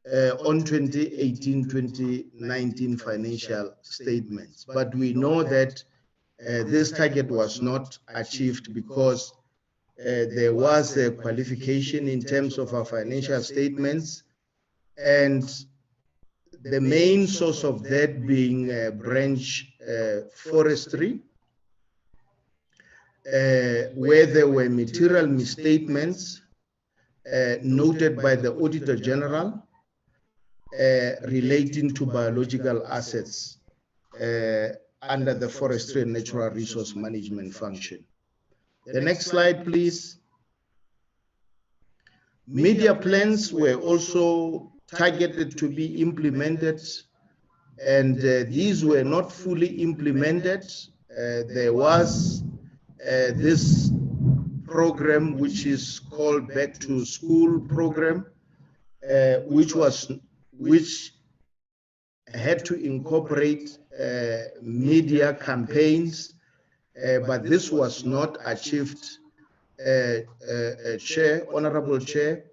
on 2018-2019 financial statements. But we know that this target was not achieved because there was a qualification in terms of our financial statements, and the main source of that being branch forestry, where there were material misstatements noted by the Auditor General relating to biological assets under the Forestry and Natural Resource Management function. The next slide, please. Media plans were also targeted to be implemented, and these were not fully implemented. There was this program which is called Back to School program, which had to incorporate media campaigns, but this was not achieved, Honorable Chair.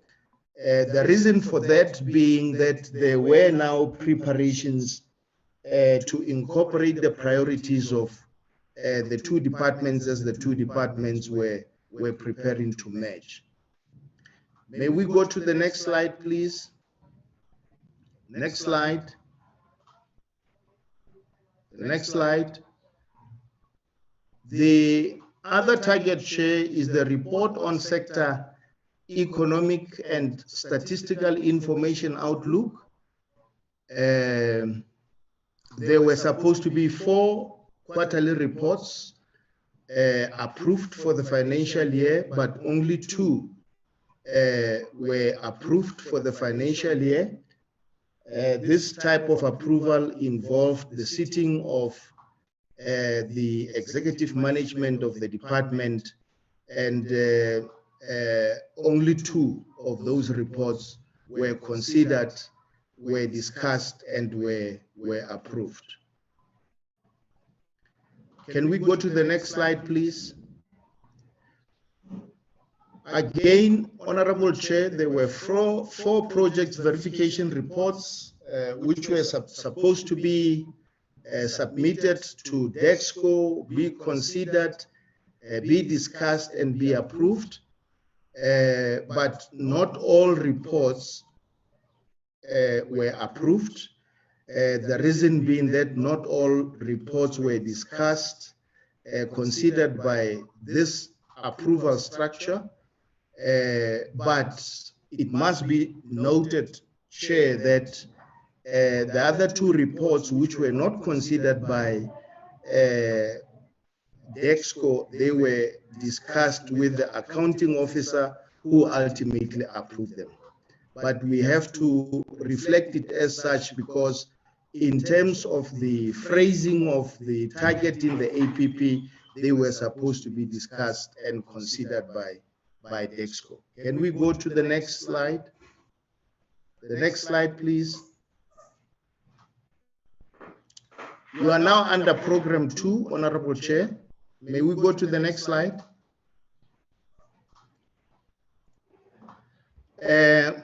The reason for that being that there were now preparations to incorporate the priorities of the two departments as the two departments were preparing to merge. May we go to the next slide, please? Next slide. The next slide. The other target, Chair, is the report on sector economic and statistical information outlook. There were supposed to be 4 quarterly reports approved for the financial year, but only 2 were approved for the financial year. This type of approval involved the sitting of the executive management of the department, and only 2 of those reports were considered, were discussed, and were approved. Can we go to the next slide, please? Again, Honorable Chair, there were 4 project verification reports which were supposed to be submitted to DEXCO, be considered, be discussed, and be approved. But not all reports were approved. The reason being that not all reports were discussed, considered by this approval structure. But it must be noted, Chair, that the other 2 reports which were not considered by DEXCO, they were discussed with the accounting officer who ultimately approved them. But we have to reflect it as such, because in terms of the phrasing of the target in the APP, they were supposed to be discussed and considered by DEXCO. Can we go to the next slide? The next slide, please. You are now under Program 2, Honorable Chair. May we go to the next slide?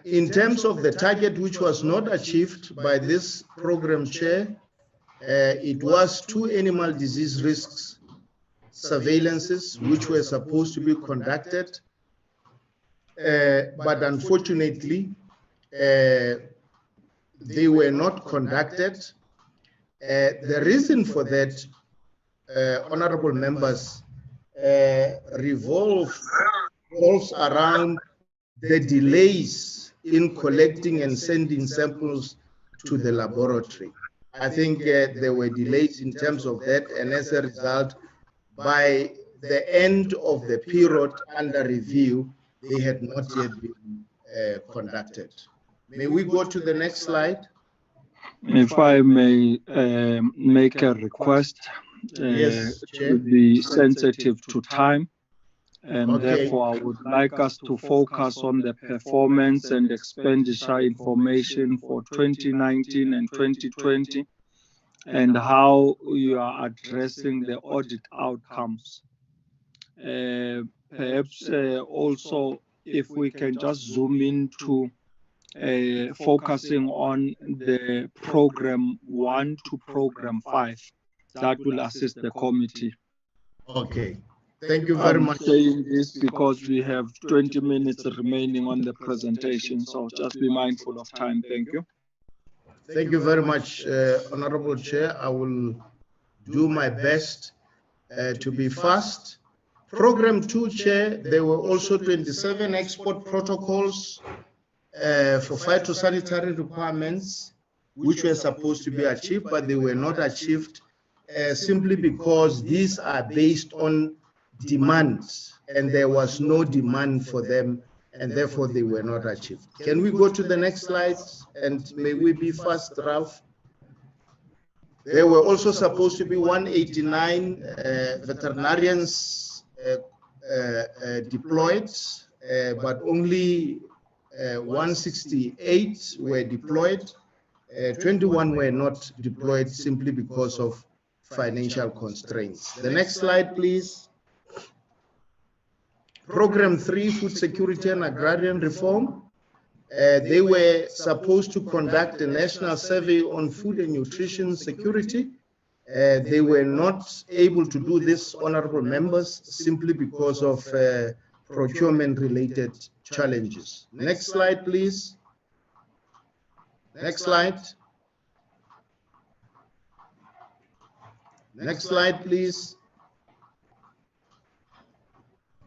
In terms of the target which was not achieved by this program, Chair, it was 2 animal disease risks surveillances which were supposed to be conducted, but unfortunately they were not conducted. The reason for that, honorable members, revolves around the delays in collecting and sending samples to the laboratory. I think there were delays in terms of that, and as a result, by the end of the period under review, they had not yet been conducted. May we go to the next slide? If I may make a request, yes, to be sensitive to time, and therefore I would like us to focus on the performance and expenditure information for 2019 and 2020, and how you are addressing the audit outcomes. Perhaps also if we can just zoom into focusing on the program 1 to program 5. That will assist the committee. Okay. Thank you very much. I'm saying this because we have 20 minutes remaining on the presentation, so just be mindful of time. Thank you. Thank you very much, Honorable Chair. I will do my best to be fast. Program 2, Chair, there were also 27 export protocols for phytosanitary requirements, which were supposed to be achieved, but they were not achieved simply because these are based on demand, and there was no demand for them, and therefore they were not achieved. Can we go to the next slide? And may we be fast, Ralph? There were also supposed to be 189 veterinarians deployed, but only 168 were deployed. 21 were not deployed simply because of financial constraints. The next slide, please. Program 3, Food Security and Agrarian Reform. They were supposed to conduct a national survey on food and nutrition security. They were not able to do this, honorable members, simply because of procurement-related challenges. Next slide, please. Next slide. Next slide, please.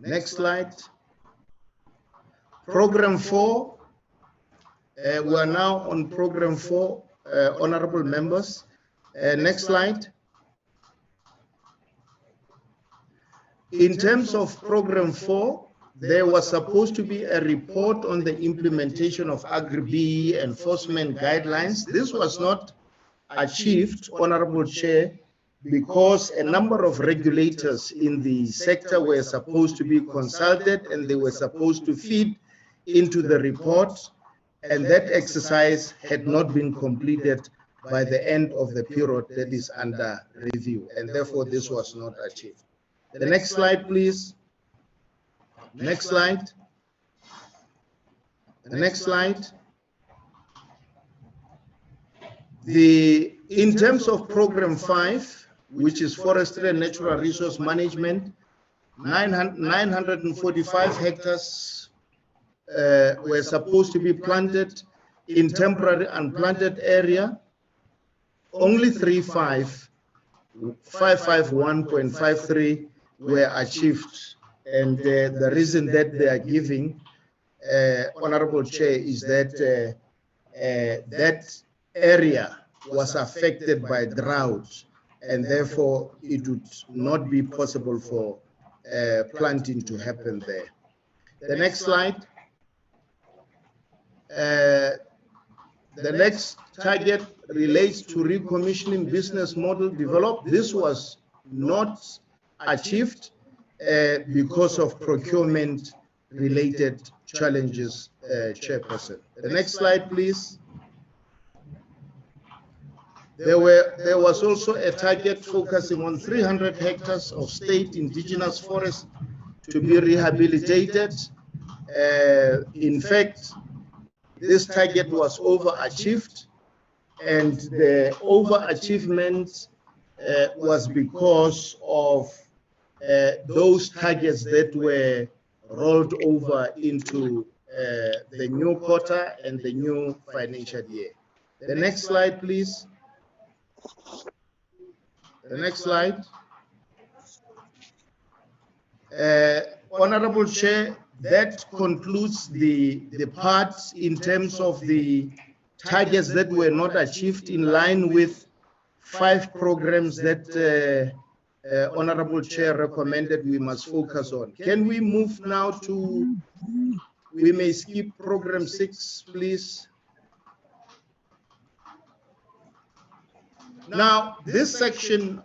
Next slide. Program 4. We are now on program 4, honorable members. Next slide. In terms of program 4, there was supposed to be a report on the implementation of Agri-BEE enforcement guidelines. This was not achieved, Honorable Chair, because a number of regulators in the sector were supposed to be consulted and they were supposed to feed into the report, and that exercise had not been completed by the end of the period that is under review, and therefore this was not achieved. The next slide, please. Next slide. The next slide. In terms of program 5, which is Forestry and Natural Resource Management, 945 hectares were supposed to be planted in temporary unplanted area. Only 551.53 were achieved, and the reason that they are giving, Honorable Chair, is that that area was affected by drought, and therefore it would not be possible for planting to happen there. The next slide. The next target relates to recommissioning business model developed. This was not achieved because of procurement related challenges, Chairperson. The next slide, please. There was also a target focusing on 300 hectares of state indigenous forest to be rehabilitated. In fact, this target was overachieved, and the overachievement was because of those targets that were rolled over into the new quarter and the new financial year. The next slide, please. The next slide. Honorable Chair, that concludes the parts in terms of the targets that were not achieved in line with 5 programs that Honorable Chair recommended we must focus on. Can we move now to, we may skip program 6, please. Now, this section,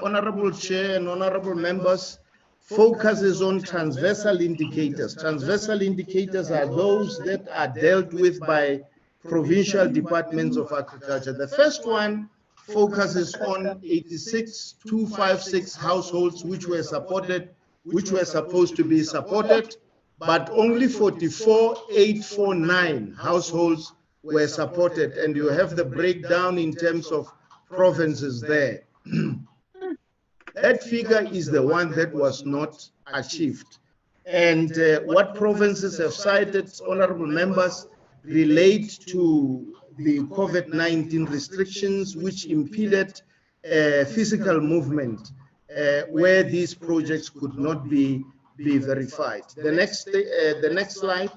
Honorable Chair and Honorable Members, focuses on transversal indicators. Transversal indicators are those that are dealt with by provincial departments of agriculture. The first one focuses on 86,256 households which were supported, which were supposed to be supported. but only 44,849 households were supported, and you have the breakdown in terms of provinces there. That figure is the one that was not achieved. And what provinces have cited, honorable members, relate to the COVID-19 restrictions which impeded physical movement where these projects could not be verified. The next slide.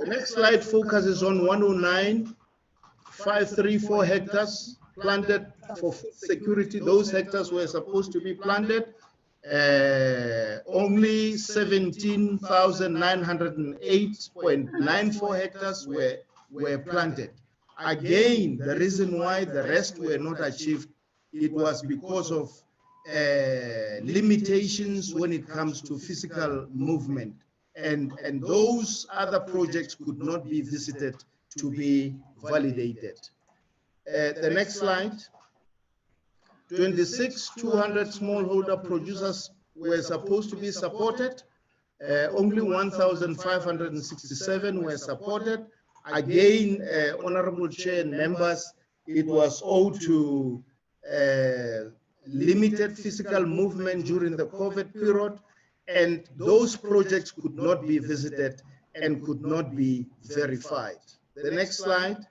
The next slide focuses on 109,534 hectares planted for food security. Those hectares were supposed to be planted. Only 17,908.94 hectares were planted. Again, the reason why the rest were not achieved, it was because of limitations when it comes to physical movement. And those other projects could not be visited to be validated. The next slide. 26,200 smallholder producers were supposed to be supported. Only 1,567 were supported. Again, Honorable Chair and members, it was owed to limited physical movement during the COVID period, and those projects could not be visited and could not be verified. The next slide.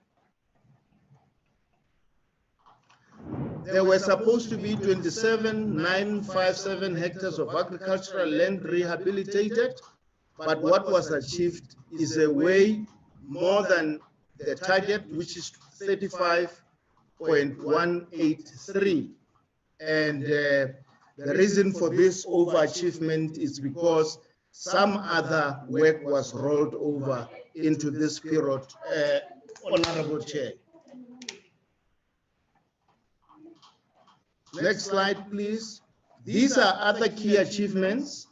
There were supposed to be 27,957 hectares of agricultural land rehabilitated, but what was achieved is a way more than the target, which is 35.183. And the reason for this overachievement is because some other work was rolled over into this period. Honorable Chair. Next slide, please. These are other key achievements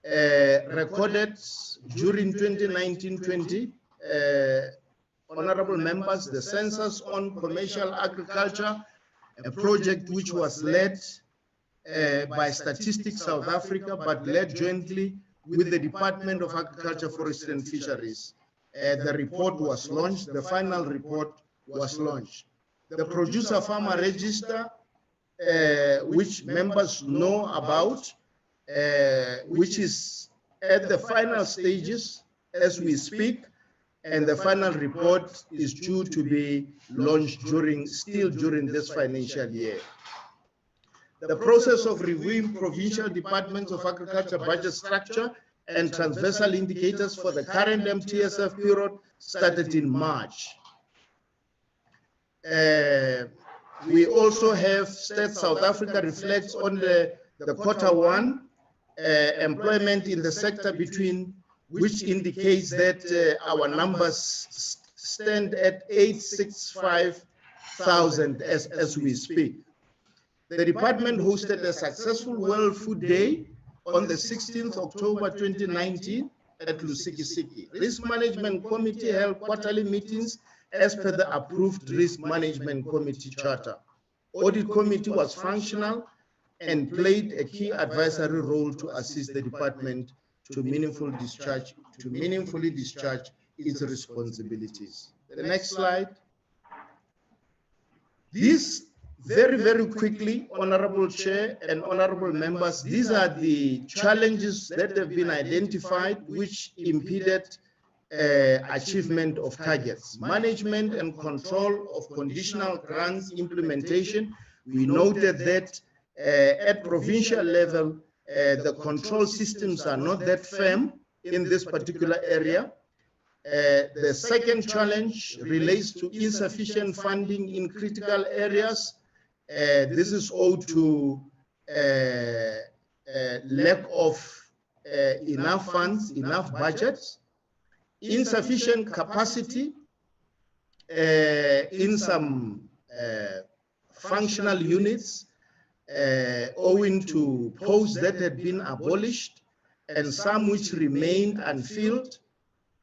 recorded during 2019-20. Honorable members, the census on commercial agriculture, a project which was led by Statistical South Africa, but led jointly with the Department of Agriculture, Forestry and Fisheries. The report was launched, the final report was launched. The producer farmer register, which members know about, which is at the final stages as we speak, and the final report is due to be launched still during this financial year. The process of reviewing provincial departments of agriculture budget structure and transversal indicators for the current MTSF period started in March. We also have State South Africa reflects on the Q1 employment in the sector which indicates that our numbers stand at 865,000 as we speak. The department hosted a successful World Food Day on the 16th October 2019 at Lusikisiki. Risk Management Committee held quarterly meetings as per the approved Risk Management Committee Charter. Audit Committee was functional and played a key advisory role to assist the department to meaningfully discharge its responsibilities. The next slide. These very, very quickly, Honorable Chair and Honorable members, these are the challenges that have been identified which impeded achievement of targets. Management and control of conditional grants implementation. We noted that at provincial level, the control systems are not that firm in this particular area. The second challenge relates to insufficient funding in critical areas. This is owed to lack of enough funds, enough budgets, insufficient capacity in some functional units, owing to posts that had been abolished and some which remained unfilled.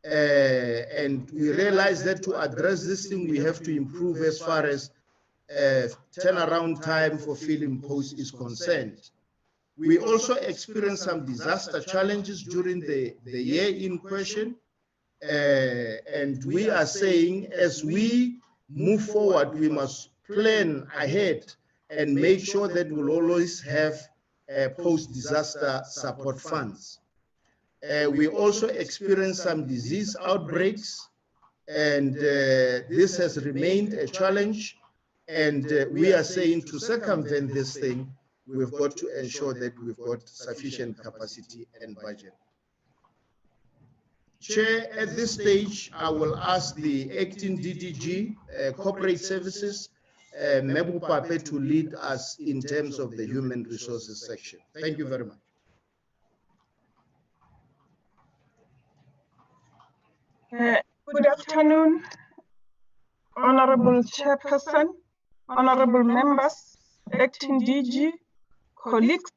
And we realized that to address this thing, we have to improve as far as turnaround time for filling posts is concerned. We also experienced some disaster challenges during the year in question. And we are saying, as we move forward, we must plan ahead and make sure that we'll always have post-disaster support funds. We also experienced some disease outbreaks, and this has remained a challenge. And we are saying, to circumvent this thing, we've got to ensure that we've got sufficient capacity and budget. Chair, at this stage, I will ask the acting DDG, Corporate Services, Mebu Pape, to lead us in terms of the human resources section. Thank you very much. Good afternoon, Honorable Chairperson, Honorable members, Acting DG, colleagues.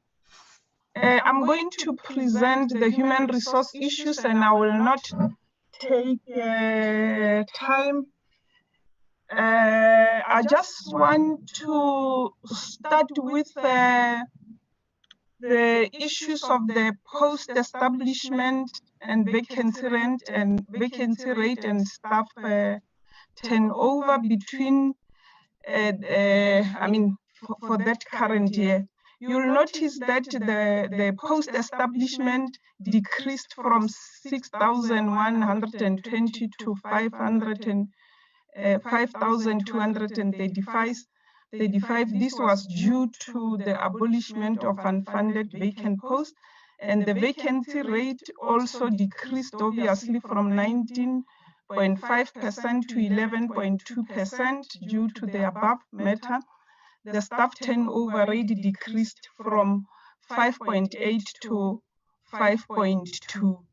I'm going to present the human resource issues, and I will not take time. I just want to start with the issues of the post-establishment and vacancy rate and staff turnover between, for that current year. You'll notice that the post-establishment decreased from 6,120 to 5,235. This was due to the abolishment of unfunded vacant posts, and the vacancy rate also decreased, obviously, from 19.5% to 11.2% due to the above matter. The staff turnover rate decreased from 5.8 to 5.2.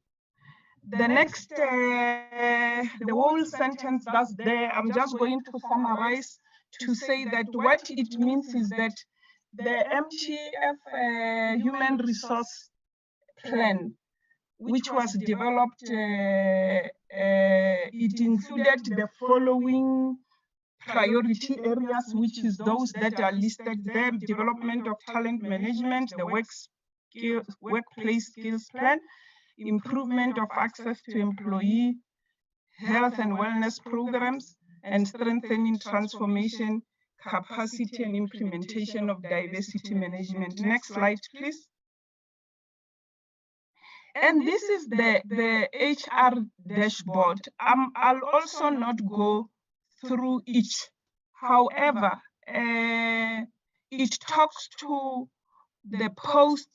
The next, the whole sentence that's there, I'm just going to summarize to say that what it means is that the MTF human resource plan, which was developed, it included the following priority areas, which is those that are listed there: development of talent management, the workplace skills plan, improvement of access to employee health and wellness programs, and strengthening transformation capacity and implementation of diversity management. Next slide, please. And this is the HR dashboard. I'll also not go through each. However, it talks to the post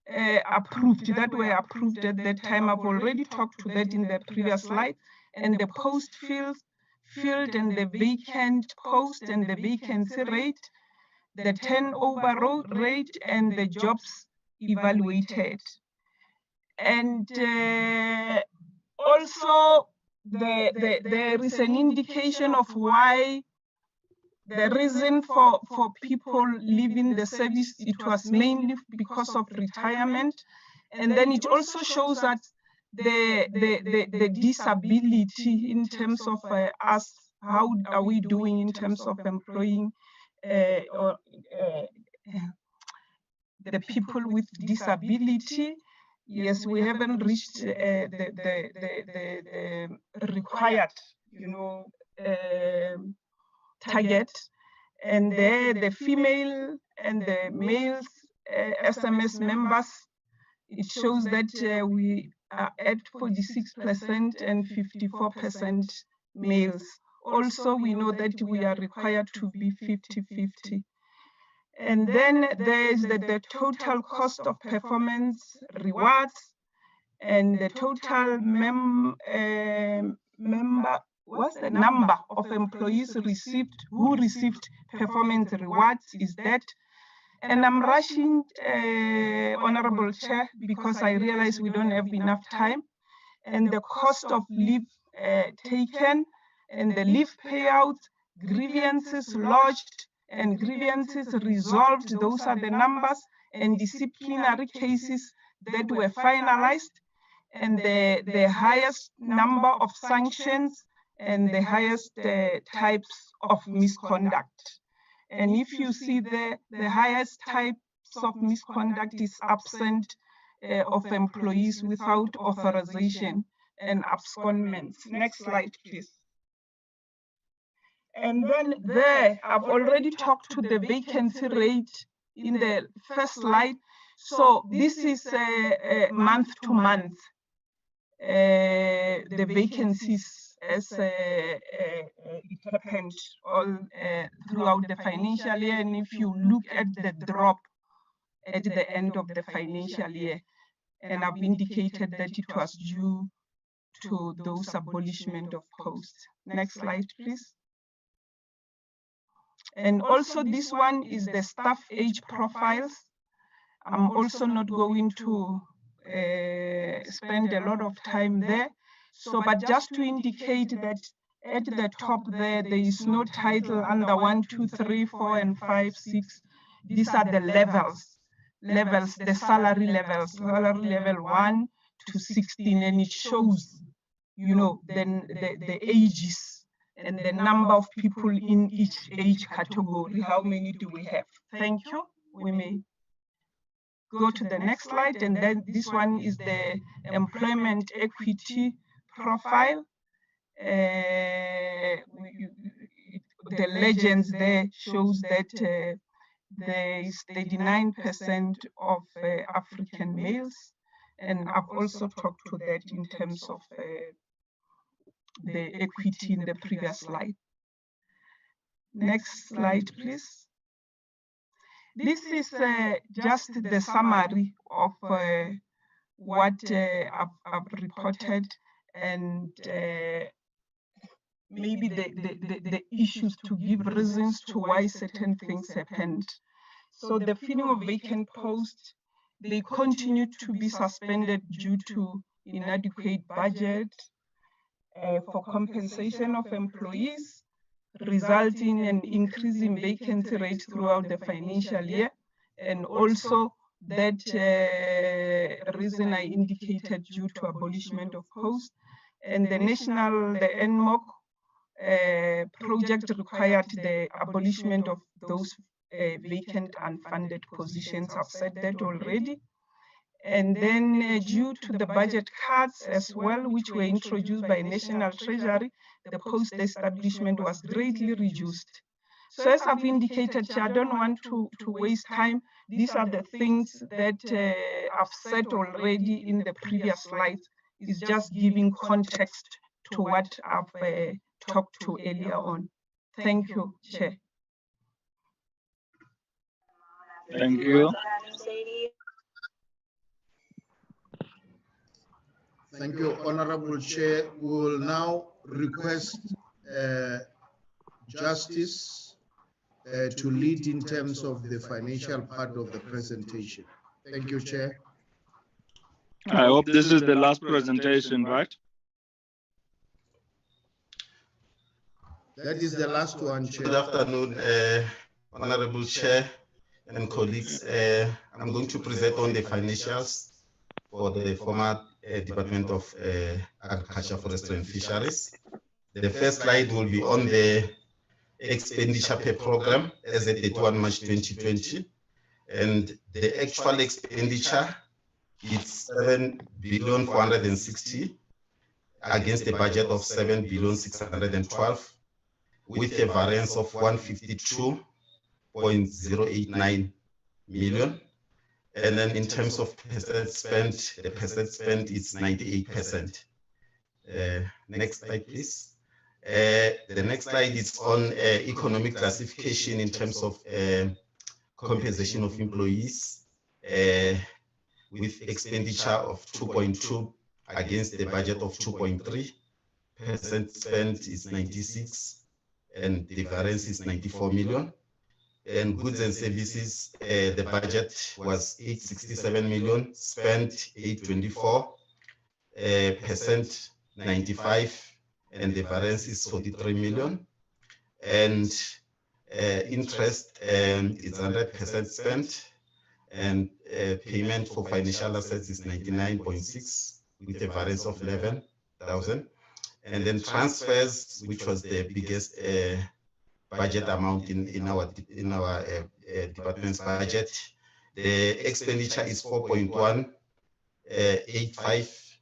approved, that were approved at that time. I've already talked to that in the previous slide. And the post field and the vacant post and the vacancy rate, the turnover rate, and the jobs evaluated. And also there is an indication of why the reason for people leaving the service, it was mainly because of retirement. And then it also shows that the disability in terms of us, how are we doing in terms of employing the people with disability. Yes, we haven't reached the required, target. And there, the female and the males SMS members, it shows that we are at 46% and 54% males. Also, we know that we are required to be 50-50. And then there's the total cost of performance rewards, and the total number of employees who received performance rewards is that. And I'm rushing, Honorable Chair, because I realize we don't have enough time. And the cost of leave taken, and the leave payouts, grievances lodged, and grievances resolved, those are the numbers, and disciplinary cases that were finalized, and the highest number of sanctions, and the highest types of misconduct. And if you see the highest types of misconduct is absent of employees without authorization and abscondments. Next slide, please. And then there, I've already talked to the vacancy rate in the first slide. So this is month to month, the vacancies as it happened all throughout the financial year. And if you look at the drop at the end of the financial year, and I've indicated that it was due to those abolishment of posts. Next slide, please. And also this one is the staff age profiles. I'm also not going to spend a lot of time there. So, but just to indicate that at the top there is no title under 1, 2, 3, 4, and 5, 6. These are the levels, the salary levels, salary level 1 to 16, and it shows, you know, then the ages and the number of people in each age category. How many do we have? Thank you. We may go to the next slide, and then this one is the employment equity profile. The legends there shows that there is 39% of African males, and I've also talked to that in terms of the equity in the previous slide. Next slide, please. This is just the summary of what I've reported, and maybe the issues to give reasons to why certain things happened. So the filling of vacant posts, they continue to be suspended due to inadequate budget for compensation of employees, resulting in an increase in vacancy rate throughout the financial year. And also that reason I indicated due to abolishment of posts. And the NMOC project required the abolishment of those vacant unfunded positions. I've said that already. And then due to the budget cuts as well, which were introduced by National Treasury, the post establishment was greatly reduced. So as I've indicated, I don't want to waste time. These are the things that I've said already in the previous slides. It's just giving context to what I've talked to earlier on. Thank you, Chair. Thank you. Thank you, Honorable Chair. We will now request Justice to lead in terms of the financial part of the presentation. Thank you, Chair. I hope this is the last presentation, right? That is the last one, Chair. Good afternoon, Honorable Chair and colleagues. I'm going to present on the financials for the former Department of Agriculture, Forestry and Fisheries. The first slide will be on the expenditure per program as at 31 March 2020. And the actual expenditure is 7,460,000,000 against a budget of 7,612,000,000, with a variance of 152.089 million. And then in terms of percent spent, the percent spent is 98%. Next slide, please. The next slide is on economic classification in terms of compensation of employees, with expenditure of 2.2 against the budget of 2.3. Percent spent is 96, and the variance is 94 million. And goods and services, the budget was 867 million, spent 824, percent 95, and the variance is 43 million. And interest is 100% spent, and payment for financial assets is 99.6 with a variance of 11,000. And then transfers, which was the biggest budget amount in our department's budget, The expenditure is 4.185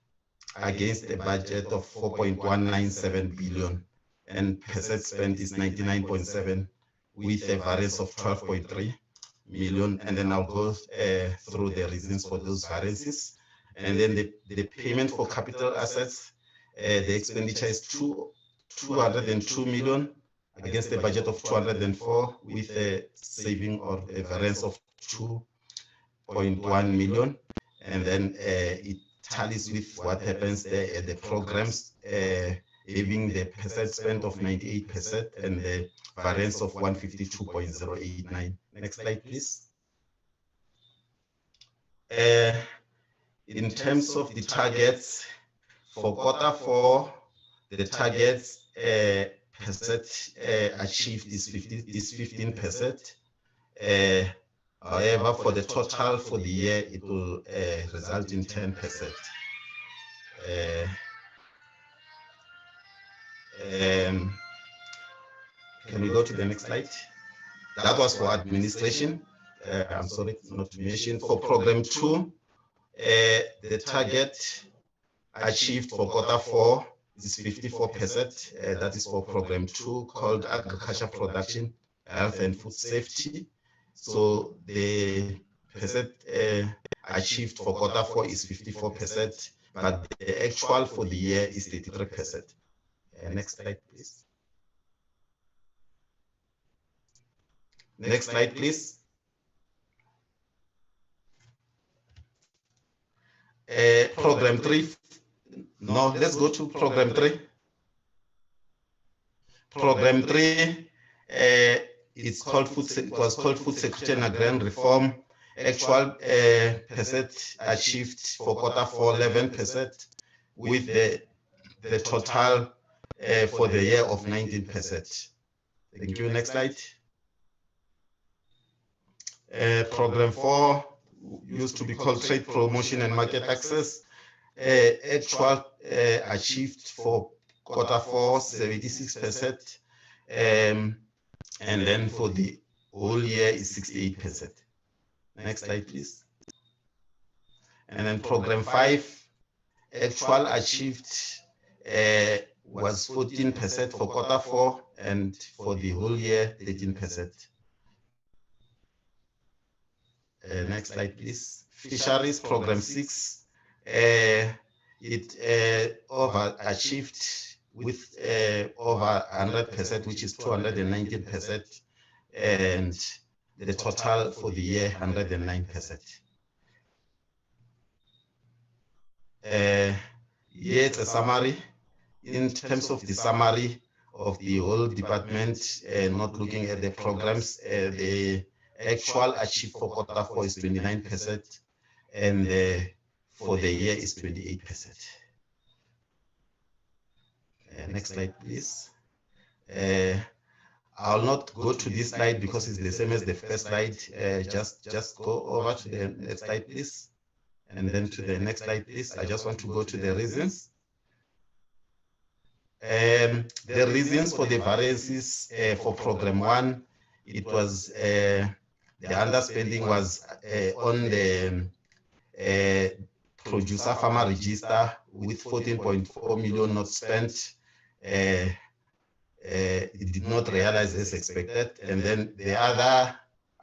against a budget of 4.197 billion, and percent spent is 99.7 with a variance of 12.3 million. And then I'll go through the reasons for those variances. And then the payment for capital assets, the expenditure is 202 million against a budget of 204 with a saving or a variance of 2.1 million. And then it tallies with what happens there at the programs, having the percent spent of 98% and the variance of 152.089. Next slide, please. In terms of the targets for Q4, the targets percent achieved is 15%. However, for the total for the year, it will result in 10%. Can we go to the next slide? That was for administration. I'm sorry not to mention. For program 2, the target achieved for Q4 is 54%. That is for program 2 called Agriculture Production, Health and Food Safety. So the percent achieved for Q4 is 54%, but the actual for the year is 33%. Next slide, please. Next slide, please. Program 3. No, let's go to program 3. Program 3, it was called Food Security and Agrarian Reform. Actual percent achieved for Q4, 11%, with the total for the year of 19%. Thank you. Next slide. Program 4 used to be called Trade Promotion and Market Access. Actual achieved for Q4, 76%, and then for the whole year is 68%. Next slide, please. And then program 5, actual achieved was 14% for Q4, and for the whole year 13%. Next slide, please. Fisheries program 6, it overachieved with over 100%, which is 219%, and the total for the year 109%. Here it's a summary. In terms of the summary of the whole department, not looking at the programs, the actual achieved for Q4 is 29%, and for the year is 28%. Next slide, please. I'll not go to this slide because it's the same as the first slide. Just go over to the next slide, please. And then to the next slide, please. I just want to go to the reasons. The reasons for the variances for program 1, it was the underspending was on the producer farmer register with 14.4 million not spent. It did not realize as expected. And then the other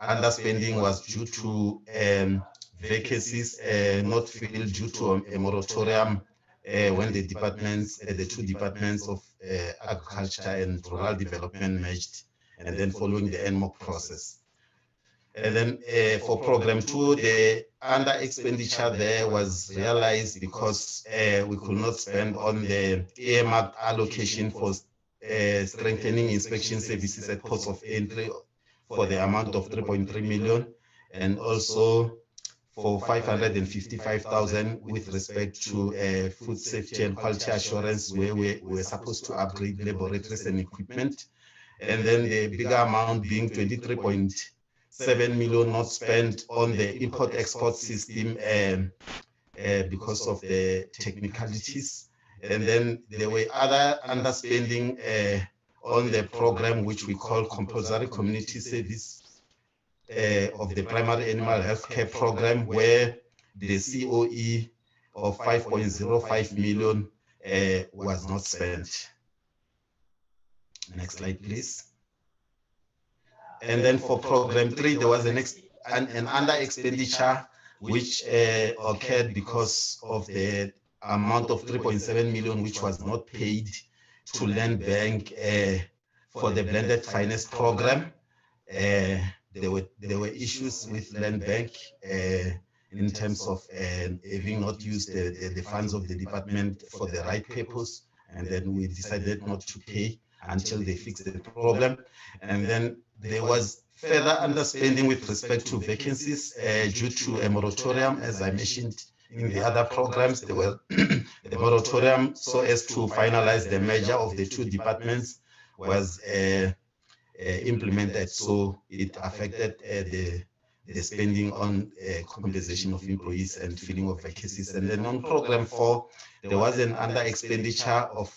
underspending was due to vacancies not filled due to a moratorium when the departments, the two departments of agriculture and rural development merged, and then following the NMOC process. And then for program 2, the under expenditure there was realized because we could not spend on the earmarked allocation for strengthening inspection services at ports of entry for the amount of 3.3 million, and also for 555,000 with respect to food safety and quality assurance, where we were supposed to upgrade laboratories and equipment. And then the bigger amount being 23.7 million not spent on the import-export system because of the technicalities. And then there were other underspending on the program, which we call compulsory community service, of the primary animal health care program, where the COE of 5.05 million was not spent. Next slide, please. And then for program 3, there was an under expenditure which occurred because of the amount of 3.7 million which was not paid to Land Bank for the blended finance program. There were issues with Land Bank in terms of having not used the funds of the department for the right purpose, and then we decided not to pay until they fixed the problem. And then there was further underspending with respect to vacancies due to a moratorium, as I mentioned in the other programs. There were the moratorium, so as to finalize the merger of the two departments, was implemented, so it affected the spending on compensation of employees and filling of vacancies. And then on program 4, there was an under expenditure of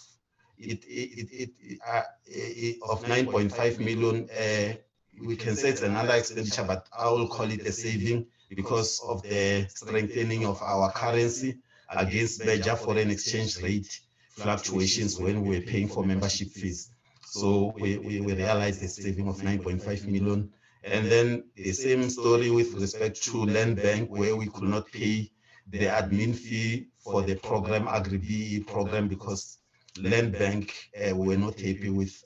9.5 million. We can say it's an under expenditure, but I will call it a saving because of the strengthening of our currency against major foreign exchange rate fluctuations when we were paying for membership fees. So we realized a saving of 9.5 million. And then the same story with respect to Land Bank, where we could not pay the admin fee for the program, Agri-BE program, because Land Bank were not happy with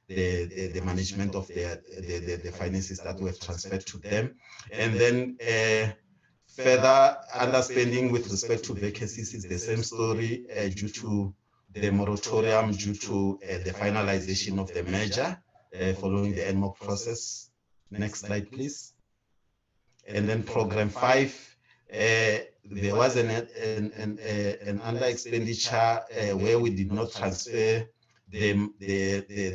the management of the finances that were transferred to them. And then further underspending with respect to vacancies is the same story due to the moratorium, due to the finalization of the merger following the NMOC process. Next slide, please. And then program 5, there was an under expenditure where we did not transfer the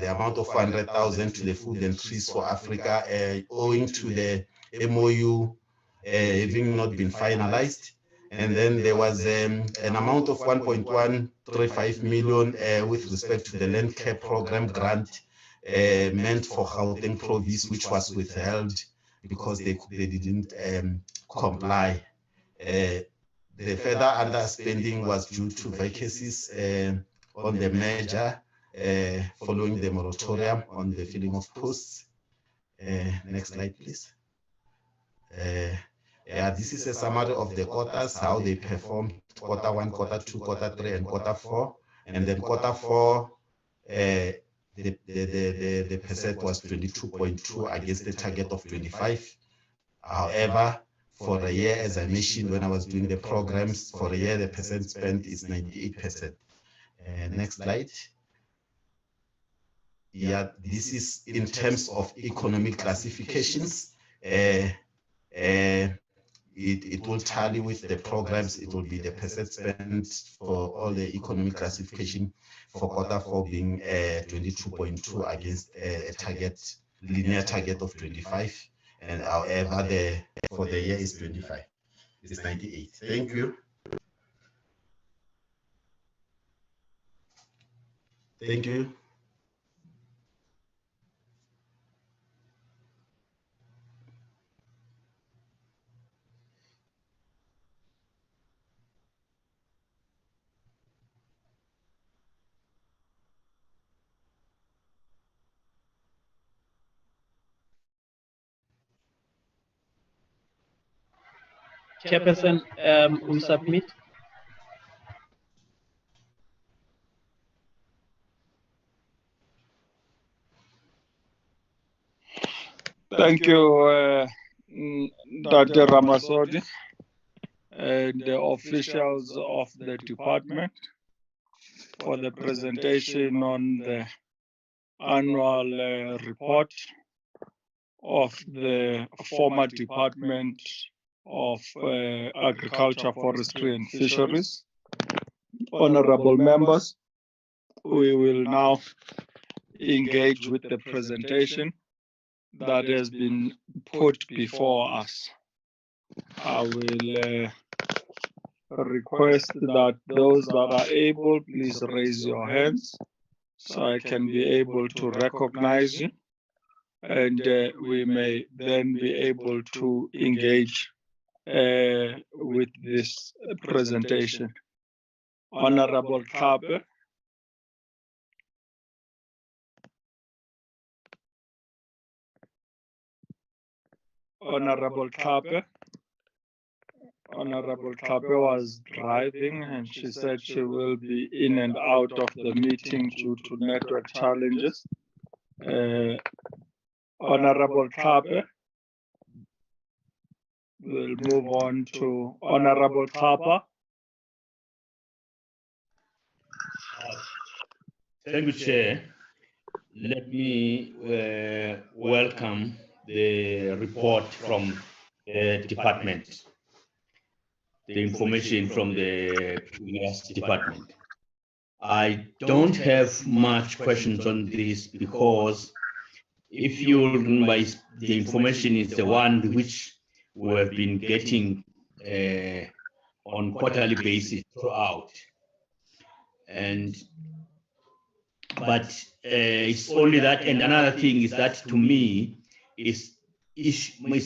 amount of 400,000 to the Food and Trees for Africa, owing to the MOU having not been finalized. And then there was an amount of 1.135 million with respect to the land care program grant meant for Gauteng province, which was withheld because they didn't comply. The further underspending was due to vacancies on the merger following the moratorium on the filling of posts. Next slide, please. This is a summary of the quarters, how they performed: quarter 1, quarter 2, quarter 3, and quarter 4. And then quarter 4, the percent was 22.2 against the target of 25. However, for a year, as I mentioned when I was doing the programs, for a year the percent spent is 98%. Next slide. This is in terms of economic classifications. It will tally with the programs. It will be the percent spent for all the economic classification for quarter 4 being 22.2 against a linear target of 25. And however, for the year is 25. It's 98. Thank you. Thank you. Chairperson, we submit. Thank you, Dr. Ramasodi, and the officials of the department for the presentation on the annual report of the former Department of Agriculture, Forestry and Fisheries. Honorable members, we will now engage with the presentation that has been put before us. I will request that those that are able, please raise your hands so I can be able to recognize you. and we may then be able to engage with this presentation. Honorable Kabe. Honorable Kabe. Honorable Kabe was driving and she said she will be in and out of the meeting due to network challenges. Honorable Kabe. We'll move on to Honorable Kapa. Thank you, Chair. Let me welcome the report from the department, the information from the department. I don't have much questions on this because if you remember, the information is the one which we have been getting on quarterly basis throughout. But it's only that, and another thing is that to me is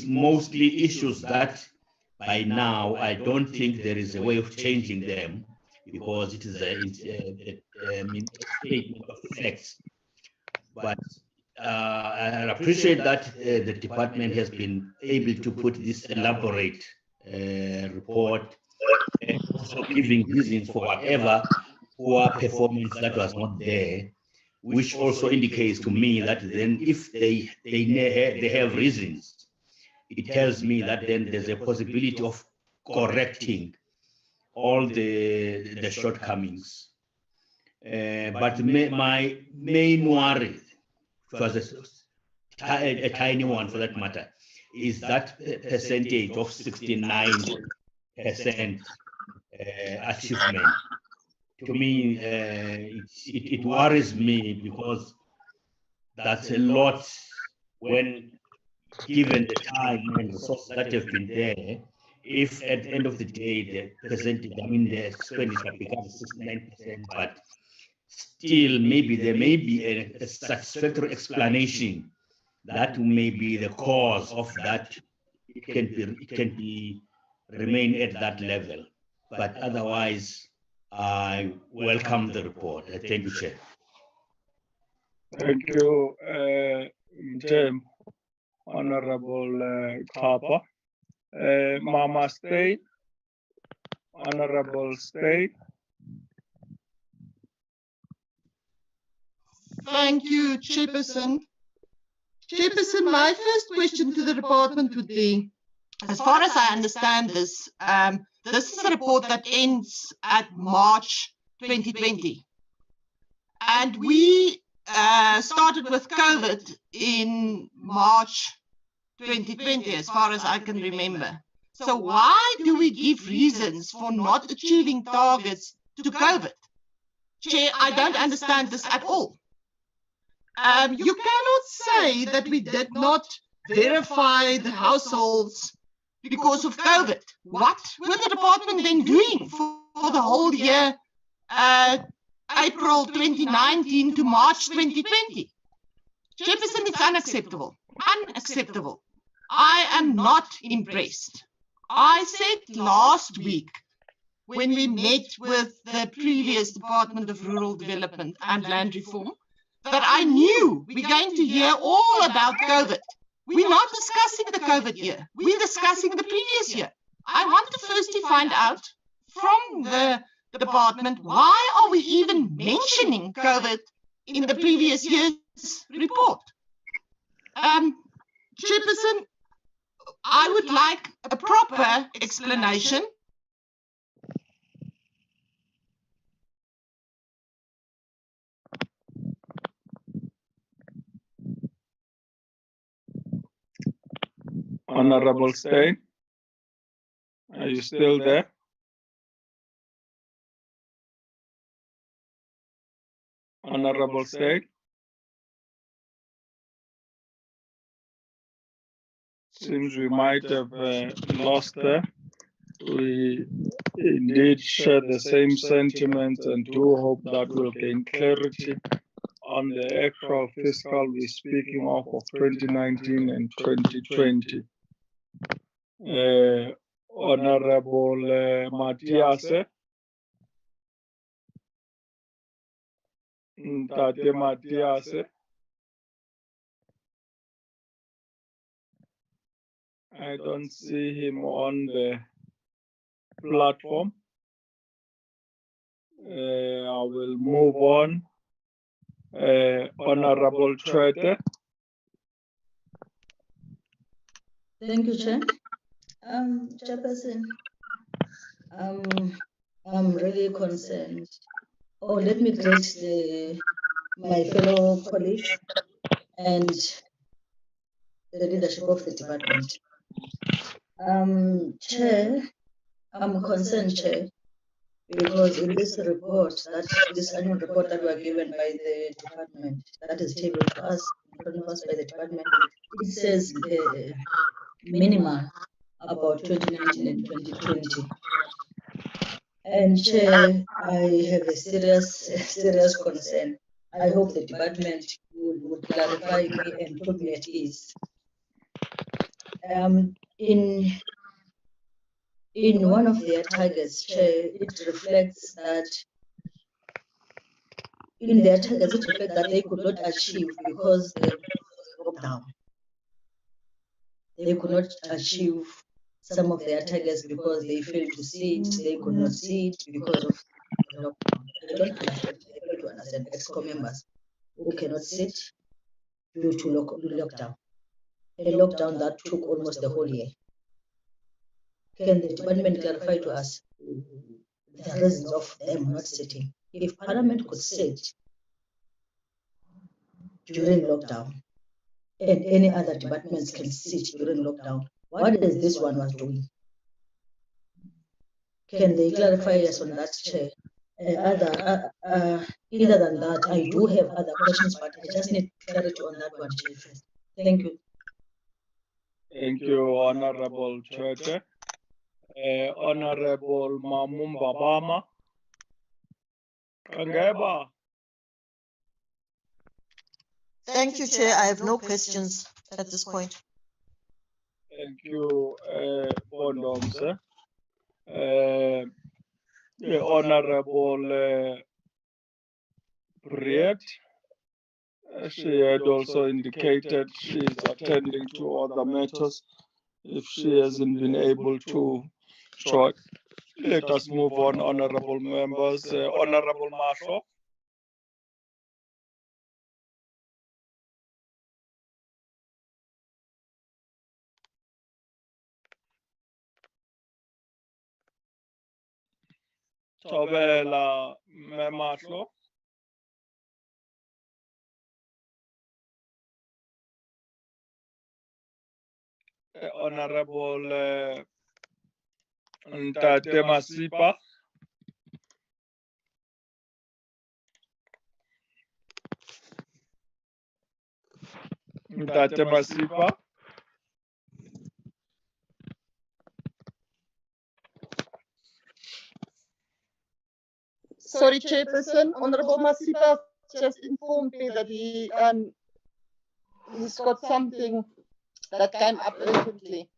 mostly issues that by now I don't think there is a way of changing them because it is a statement of facts. But I appreciate that the department has been able to put this elaborate report and also giving reasons for whatever poor performance that was not there, which also indicates to me that then if they have reasons, it tells me that then there's a possibility of correcting all the shortcomings. But my main worry, was a tiny one for that matter, is that percentage of 69% achievement. To me, it worries me because that's a lot when given the time and resources that have been there. If at the end of the day, the percentage, I mean, the expenditure becomes 69%, but still maybe there may be a satisfactory explanation that may be the cause of that. It can be remain at that level, but otherwise, I welcome the report. Thank you, Chair. Thank you, Jim. Honorable Kapa. Mama State. Honorable State. Thank you, Chairperson. Chairperson, my first question to the department would be, as far as I understand this, this is a report that ends at March 2020. And we started with COVID in March 2020, as far as I can remember. So why do we give reasons for not achieving targets to COVID? Chair, I don't understand this at all. You cannot say that we did not verify the households because of COVID. What were the department then doing for the whole year, April 2019 to March 2020? Chairperson, it's unacceptable. Unacceptable. I am not impressed. I said last week when we met with the previous Department of Rural Development and Land Reform that I knew we're going to hear all about COVID. We're not discussing the COVID year. We're discussing the previous year. I want to firstly find out from the department, why are we even mentioning COVID in the previous year's report? Chairperson, I would like a proper explanation. Honorable State, are you still there? Honorable State? Seems we might have lost her. We indeed share the same sentiments and do hope that we'll gain clarity on the actual fiscal we're speaking of 2019 and 2020. Honorable Matiase, Ntate Matiase, I don't see him on the platform. I will move on. Honorable Chapter. Thank you, Chair. Chairperson, I'm really concerned. Oh, let me greet my fellow colleagues and the leadership of the department. Chair, I'm concerned, Chair, because in this report, this annual report that were given by the department, that is tabled to us, in front of us by the department, it says minimal about 2019 and 2020. And Chair, I have a serious concern. I hope the department would clarify me and put me at ease. In one of their targets, Chair, it reflects that they could not achieve because the lockdown. They could not achieve some of their targets because they failed to sit. They could not sit because of the lockdown. I don't understand. I fail to understand EXCO members who cannot sit due to lockdown. A lockdown that took almost the whole year. Can the department clarify to us the reasons of them not sitting? If Parliament could sit during lockdown and any other departments can sit during lockdown, what is this one was doing? Can they clarify us on that, Chair? Other than that, I do have other questions, but I just need clarity on that one, Chair, first. Thank you. Thank you, Honorable Chapter. Honorable Mamumba Bama. Kangeba. Thank you, Chair. I have no questions at this point. Thank you, Bondomse. The Honorable Briet. She had also indicated she is attending to other matters. If she hasn't been able to join, let us move on, honorable members. Honorable Marshall. Tobela Marshall. Honorable Ntate Masipa. Ntate Masipa. Sorry, Chairperson. Honorable Masipa just informed me that he's got something that came up urgently.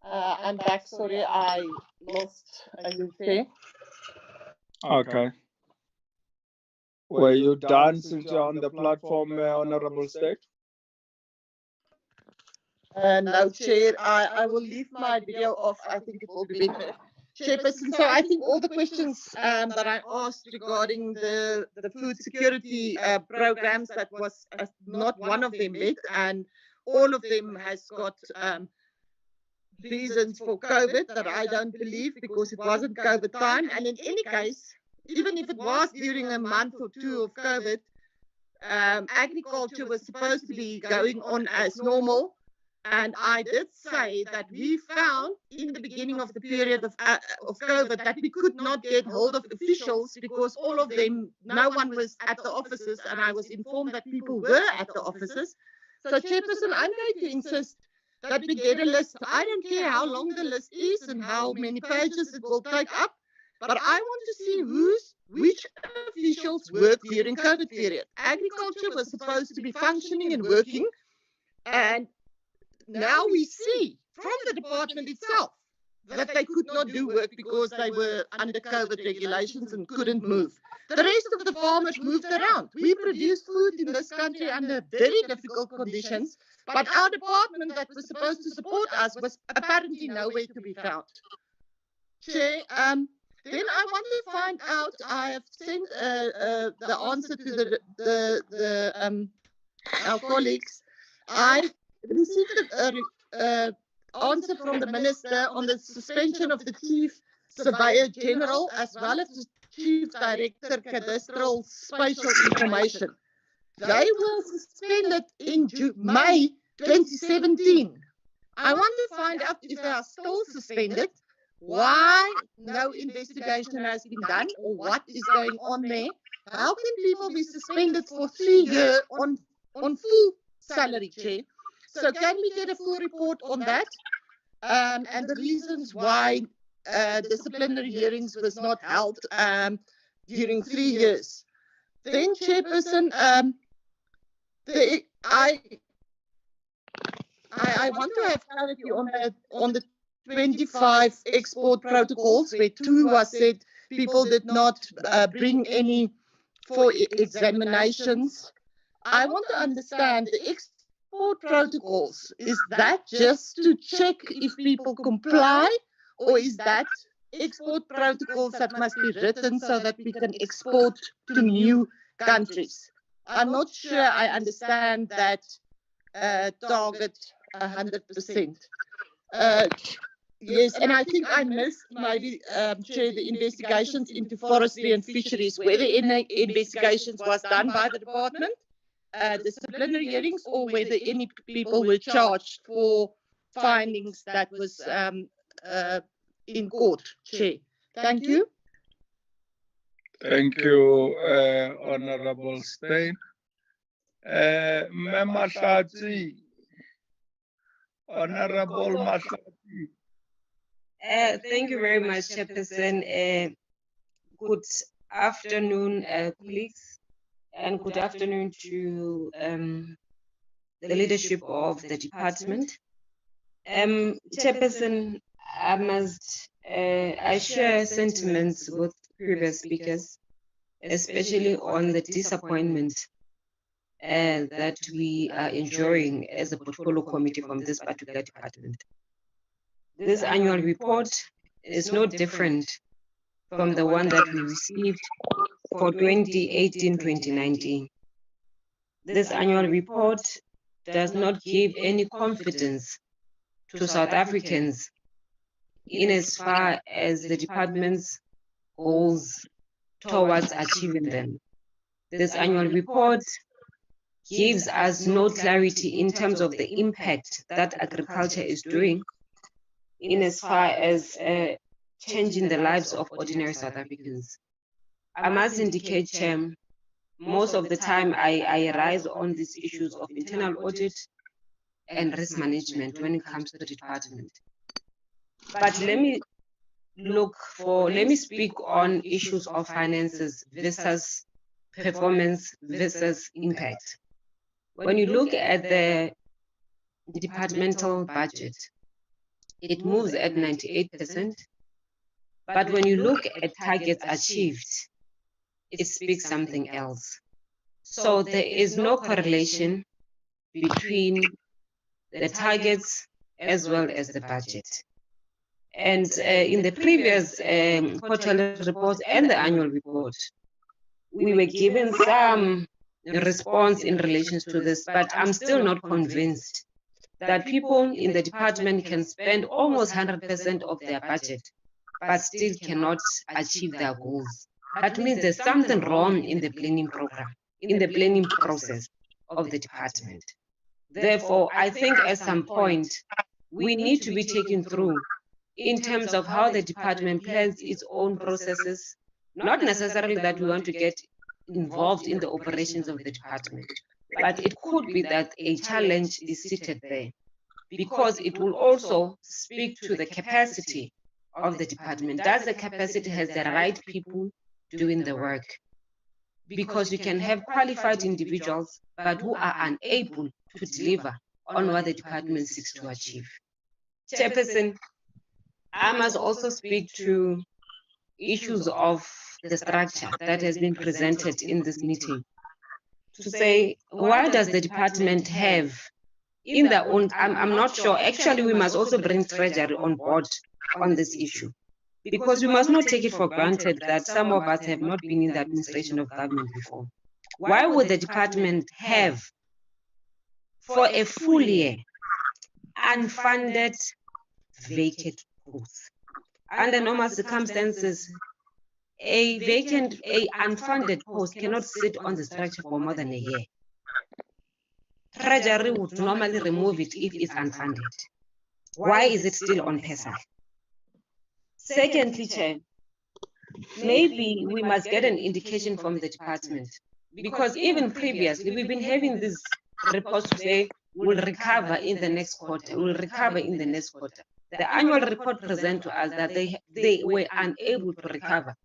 I'm back. Sorry, I lost a Okay. Were you done since you're on the platform, Honorable State? No, Chair. I will leave my video off. I think it will be better. Chairperson, so I think all the questions that I asked regarding the food security programs, that was not one of them met, and all of them has got reasons for COVID that I don't believe, because it wasn't COVID time. And in any case, even if it was during a month or two of COVID, agriculture was supposed to be going on as normal. And I did say that we found in the beginning of the period of COVID that we could not get hold of officials because all of them, no one was at the offices, and I was informed that people were at the offices. So, Chairperson, I'm going to insist that we get a list. I don't care how long the list is and how many pages it will take up, but I want to see whose which officials worked during COVID period. Agriculture was supposed to be functioning and working, and now we see from the department itself that they could not do work because they were under COVID regulations and couldn't move. The rest of the farmers moved around. We produced food in this country under very difficult conditions, but our department that was supposed to support us was apparently nowhere to be found. Chair, then I want to find out, I have sent the answer to our colleagues. I received an answer from the Minister on the suspension of the Chief Surveyor General as well as the Chief Director Cadastral Spatial Information. They were suspended in May 2017. I want to find out if they are still suspended, why no investigation has been done, or what is going on there. How can people be suspended for 3 years on full salary, Chair? So can we get a full report on that? And the reasons why disciplinary hearings was not held during 3 years. Then, Chairperson, I want to have clarity on the 25 export protocols, where 2 was said people did not bring any for examinations. I want to understand the export protocols. Is that just to check if people comply, or is that export protocols that must be written so that we can export to new countries? I'm not sure I understand that target 100%. Yes, and I think I missed maybe, Chair, the investigations into forestry and fisheries, whether any investigations was done by the department, disciplinary hearings, or whether any people were charged for findings that was in court, Chair. Thank you. Thank you, Honorable Steyn. Mahlati, Honorable Mahlati. Thank you very much, Chairperson. Good afternoon, colleagues, and good afternoon to the leadership of the department. Chairperson, I share sentiments with previous speakers, especially on the disappointment that we are enjoying as a portfolio committee from this particular department. This annual report is no different from the one that we received for 2018-2019. This annual report does not give any confidence to South Africans in as far as the department's goals towards achieving them. This annual report gives us no clarity in terms of the impact that agriculture is doing in as far as changing the lives of ordinary South Africans. I must indicate, Chair, most of the time I rise on these issues of internal audit and risk management when it comes to the department. But let me speak on issues of finances versus performance versus impact. When you look at the departmental budget, it moves at 98%. But when you look at targets achieved, it speaks something else. So there is no correlation between the targets as well as the budget. And in the previous quarterly report and the annual report, we were given some response in relation to this, but I'm still not convinced that people in the department can spend almost 100% of their budget, but still cannot achieve their goals. That means there's something wrong in the planning program, in the planning process of the department. Therefore, I think at some point, we need to be taken through in terms of how the department plans its own processes, not necessarily that we want to get involved in the operations of the department, but it could be that a challenge is seated there, because it will also speak to the capacity of the department. Does the capacity has the right people doing the work. Because you can have qualified individuals, but who are unable to deliver on what the department seeks to achieve. Chairperson, I must also speak to issues of the structure that has been presented in this meeting. To say, why does the department have in their own, I'm not sure, actually we must also bring Treasury on board on this issue. Because we must not take it for granted that some of us have not been in the administration of government before. Why would the department have, for a full year, unfunded vacant posts? Under normal circumstances, a unfunded post cannot sit on the structure for more than a year. Treasury would normally remove it if it's unfunded. Why is it still on PESA? Secondly, Chair, maybe we must get an indication from the department, because even previously we've been having this report to say we'll recover in the next quarter, we'll recover in the next quarter. The annual report presents to us that they were unable to recover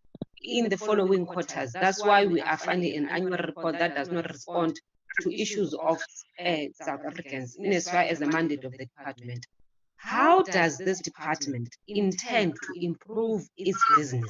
in the following quarters. That's why we are finding an annual report that does not respond to issues of South Africans in as far as the mandate of the department. How does this department intend to improve its business?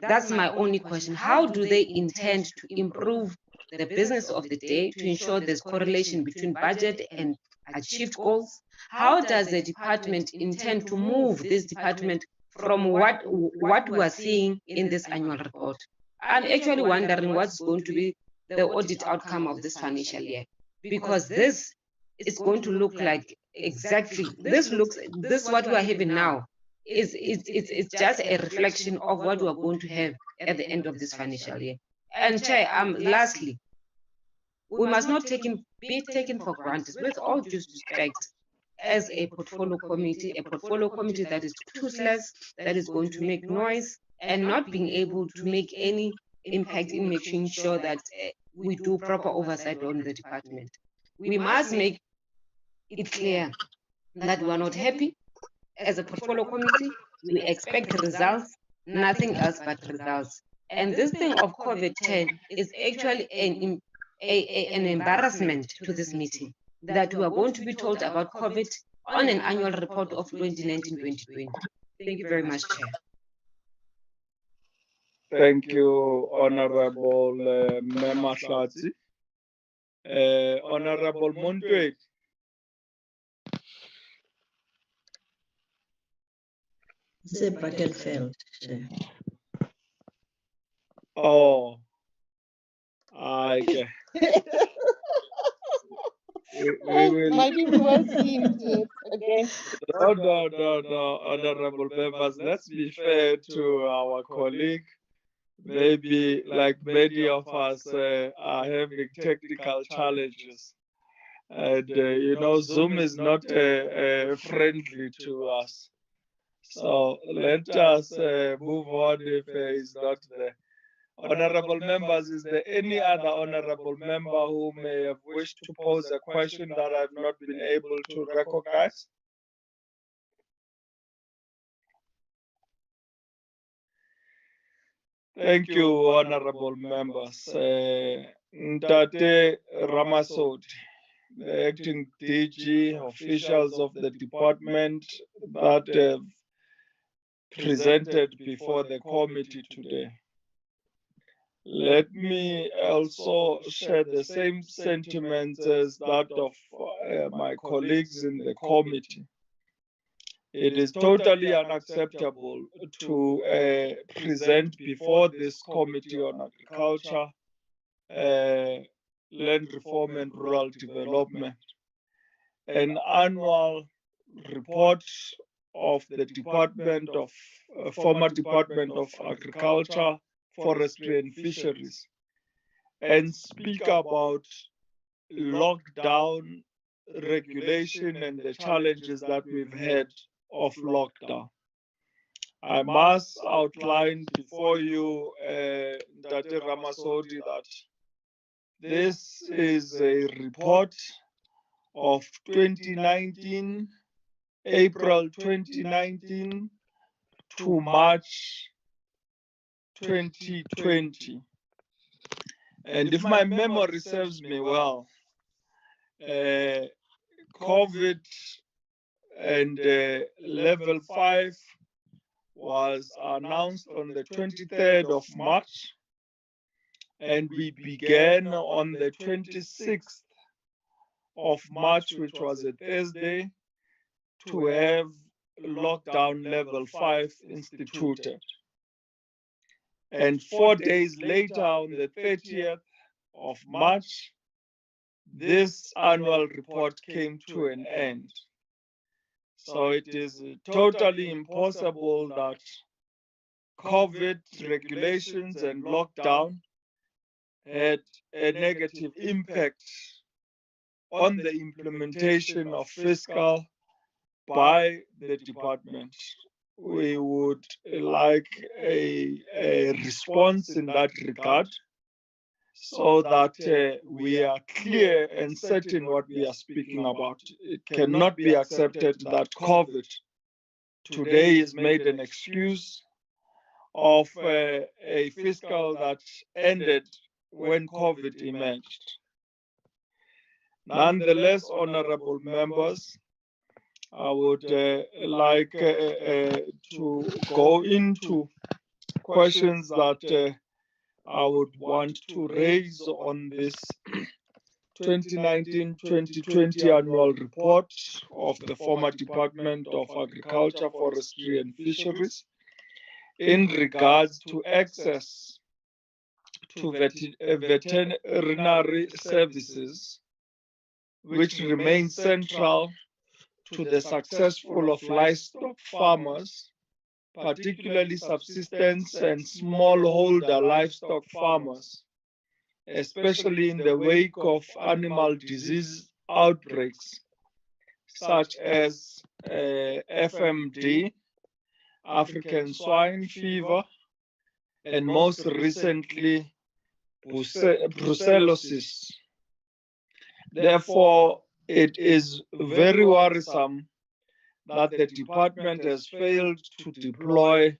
That's my only question. How do they intend to improve the business of the day to ensure there's correlation between budget and achieved goals? How does the department intend to move this department from what we are seeing in this annual report? I'm actually wondering what's going to be the audit outcome of this financial year, because this is going to look like exactly this what we are having now it's just a reflection of what we are going to have at the end of this financial year. And Chair, lastly, we must not be taken for granted, with all due respect, as a portfolio committee that is toothless, that is going to make noise and not being able to make any impact in making sure that we do proper oversight on the department. We must make it clear that we are not happy as a portfolio committee. We expect results, nothing else but results. And this thing of COVID-10 is actually an embarrassment to this meeting, that we are going to be told about COVID on an annual report of 2019-2020. Thank you very much, Chair. Thank you, Honorable Mema Shati. Honorable Montweg. Say Brackenfeld, Chair. Oh, okay. we will. Maybe we will see him again. No, honorable members. Let's be fair to our colleague. Maybe, like many of us, are having technical challenges, and Zoom is not friendly to us. So let us move on if he's not there. Honorable members, is there any other honorable member who may have wished to pose a question that I've not been able to recognize? Thank you, honorable members. Ntate Ramasodi, the acting DG, officials of the department that have presented before the committee today. Let me also share the same sentiments as that of my colleagues in the committee. It is totally unacceptable to present before this Committee on Agriculture, Land Reform and Rural Development an annual report of the former Department of Agriculture, Forestry and Fisheries, and speak about lockdown regulation and the challenges that we've had of lockdown. I must outline before you, Ntate Ramasodi, that this is a report of 2019, April 2019 to March 2020. And if my memory serves me well, COVID and level 5 was announced on the 23rd of March, and we began on the 26th of March, which was a Thursday, to have lockdown level 5 instituted. And 4 days later, on the 30th of March, this annual report came to an end. So it is totally impossible that COVID regulations and lockdown had a negative impact on the implementation of fiscal by the department. We would like a response in that regard, so that we are clear and certain what we are speaking about. It cannot be accepted that COVID today is made an excuse of a fiscal that ended when COVID emerged. Nonetheless, honorable members, I would like to go into questions that I would want to raise on this 2019-2020 annual report of the former Department of Agriculture, Forestry and Fisheries in regards to access to veterinary services, which remain central to the successful of livestock farmers, particularly subsistence and smallholder livestock farmers, especially in the wake of animal disease outbreaks such as FMD, African swine fever, and most recently brucellosis. Therefore, it is very worrisome that the department has failed to deploy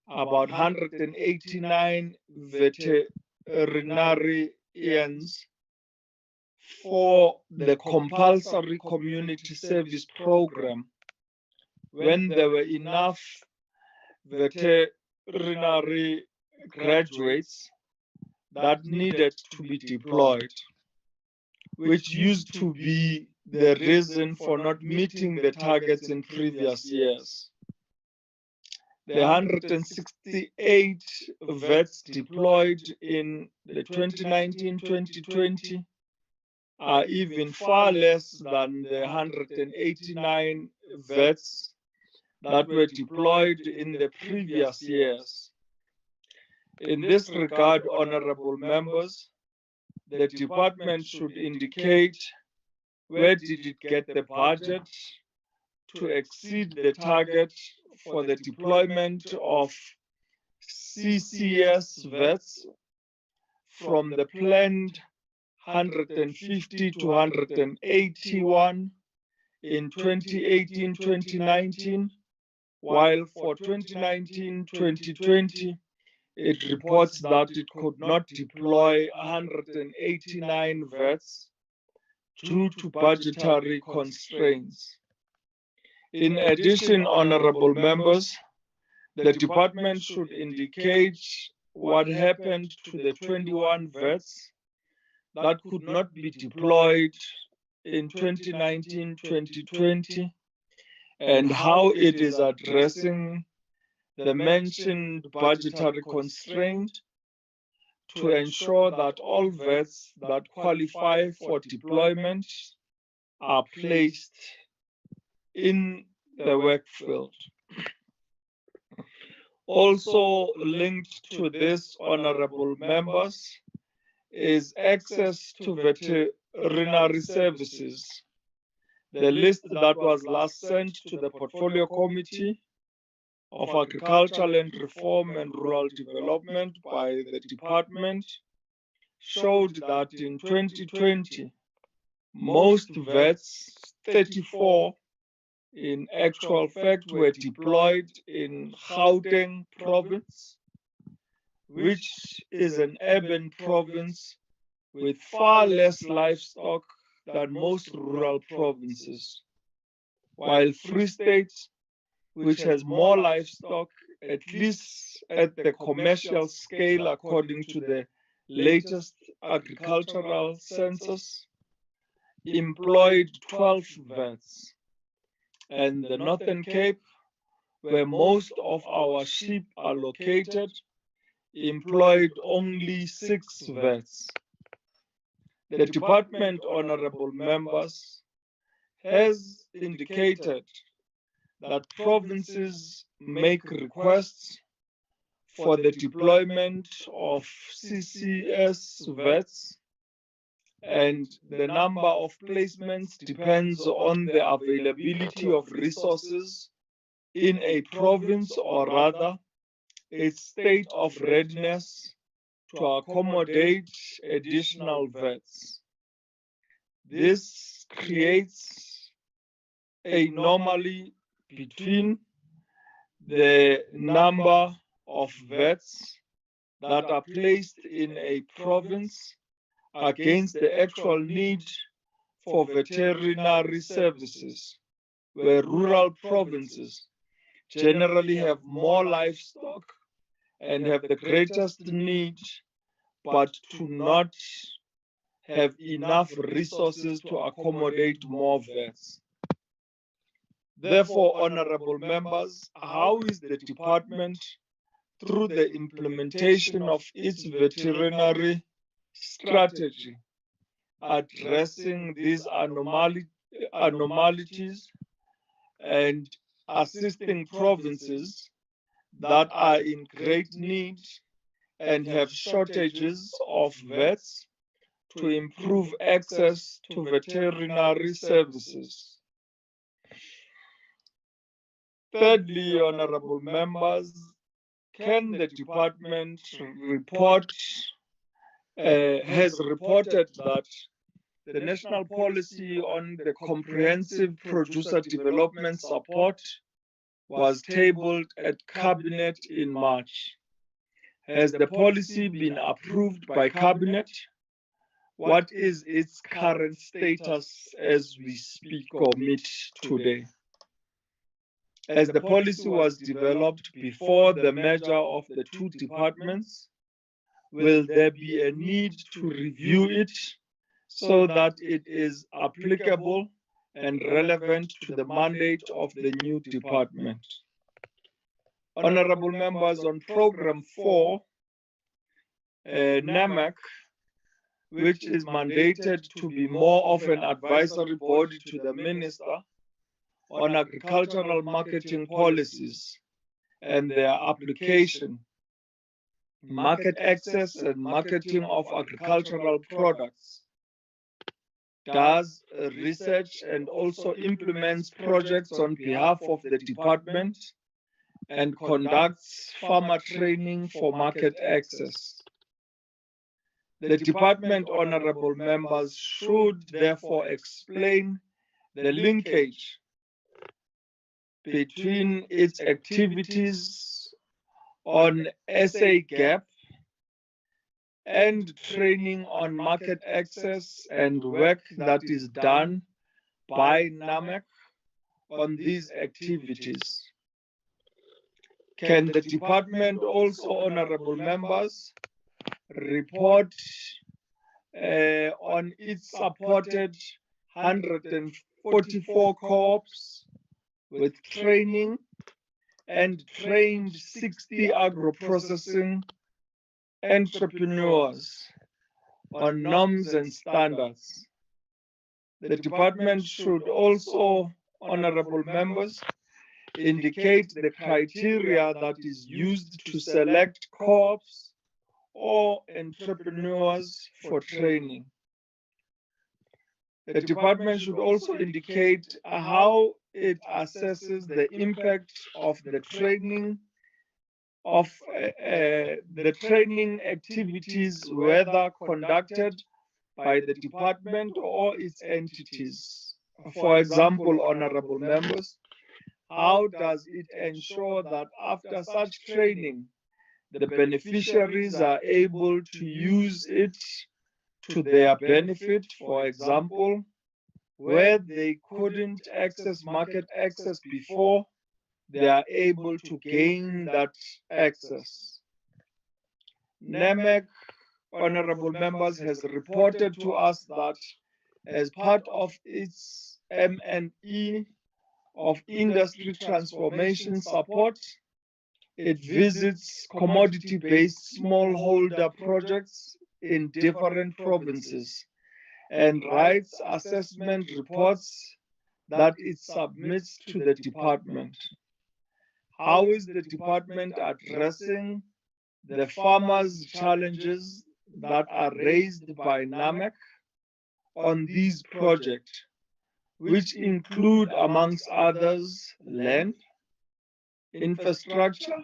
about 189 veterinarians for the compulsory community service program when there were enough veterinary graduates that needed to be deployed, which used to be the reason for not meeting the targets in previous years. The 168 vets deployed in the 2019-2020 are even far less than the 189 vets that were deployed in the previous years. In this regard, honorable members, the department should indicate where did it get the budget to exceed the target for the deployment of CCS vets from the planned 150 to 181 in 2018-2019, while for 2019-2020, it reports that it could not deploy 189 vets due to budgetary constraints. In addition, honorable members, the department should indicate what happened to the 21 vets that could not be deployed in 2019-2020 and how it is addressing the mentioned budgetary constraint to ensure that all vets that qualify for deployment are placed in the work field. Also linked to this, honorable members, is access to veterinary services. The list that was last sent to the Portfolio Committee of Agricultural Land Reform and Rural Development by the department showed that in 2020, most vets, 34 in actual fact, were deployed in Gauteng province, which is an urban province with far less livestock than most rural provinces, while Free State, which has more livestock, at least at the commercial scale according to the latest agricultural census, employed 12 vets. And the Northern Cape, where most of our sheep are located, employed only 6 vets. The department, honorable members, has indicated that provinces make requests for the deployment of CCS vets, and the number of placements depends on the availability of resources in a province, or rather its state of readiness to accommodate additional vets. This creates an anomaly between the number of vets that are placed in a province against the actual need for veterinary services, where rural provinces generally have more livestock and have the greatest need, but do not have enough resources to accommodate more vets. Therefore, honorable members, how is the department, through the implementation of its veterinary strategy, addressing these anomalies and assisting provinces that are in great need and have shortages of vets to improve access to veterinary services? Thirdly, honorable members, can the department report, has reported that the national policy on the comprehensive producer development support was tabled at Cabinet in March. Has the policy been approved by Cabinet? What is its current status as we speak or meet today? As the policy was developed before the merger of the two departments, will there be a need to review it so that it is applicable and relevant to the mandate of the new department? Honorable members, on Program 4, NAMAC, which is mandated to be more of an advisory body to the Minister on agricultural marketing policies and their application, market access and marketing of agricultural products, does research and also implements projects on behalf of the department and conducts farmer training for market access. The department, honorable members, should therefore explain the linkage between its activities on SA GAP and training on market access and work that is done by NAMAC on these activities. Can the department also, honorable members, report on its supported 144 co-ops with training and trained 60 agro-processing entrepreneurs on norms and standards? The department should also, honorable members, indicate the criteria that is used to select co-ops or entrepreneurs for training. The department should also indicate how it assesses the impact of the training activities, whether conducted by the department or its entities. For example, honorable members, how does it ensure that after such training, the beneficiaries are able to use it to their benefit. For example, where they couldn't access market access before, they are able to gain that access. NAMEC, honorable members, has reported to us that as part of its M&E of industry transformation support, it visits commodity-based smallholder projects in different provinces and writes assessment reports that it submits to the department. How is the department addressing the farmers' challenges that are raised by NAMEC on these projects, which include, amongst others, land, infrastructure,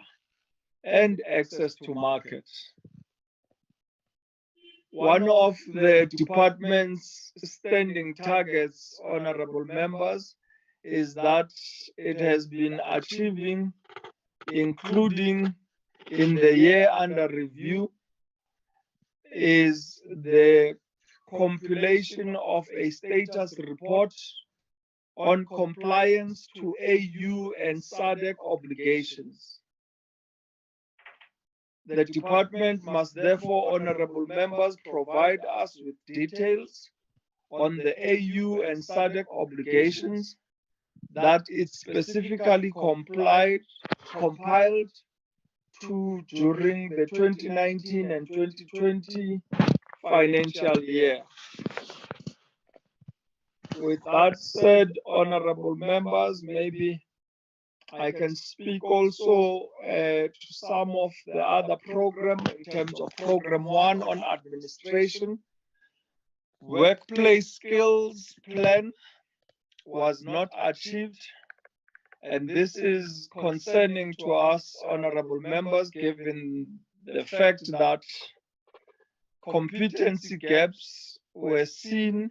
and access to markets? One of the department's standing targets, honorable members, is that it has been achieving, including in the year under review, is the compilation of a status report on compliance to AU and SADC obligations. The department must therefore, honorable members, provide us with details on the AU and SADC obligations that it specifically compiled to during the 2019 and 2020 financial year. With that said, honorable members, maybe I can speak also to some of the other program in terms of program 1 on administration. Workplace skills plan was not achieved, and this is concerning to us, honorable members, given the fact that competency gaps were seen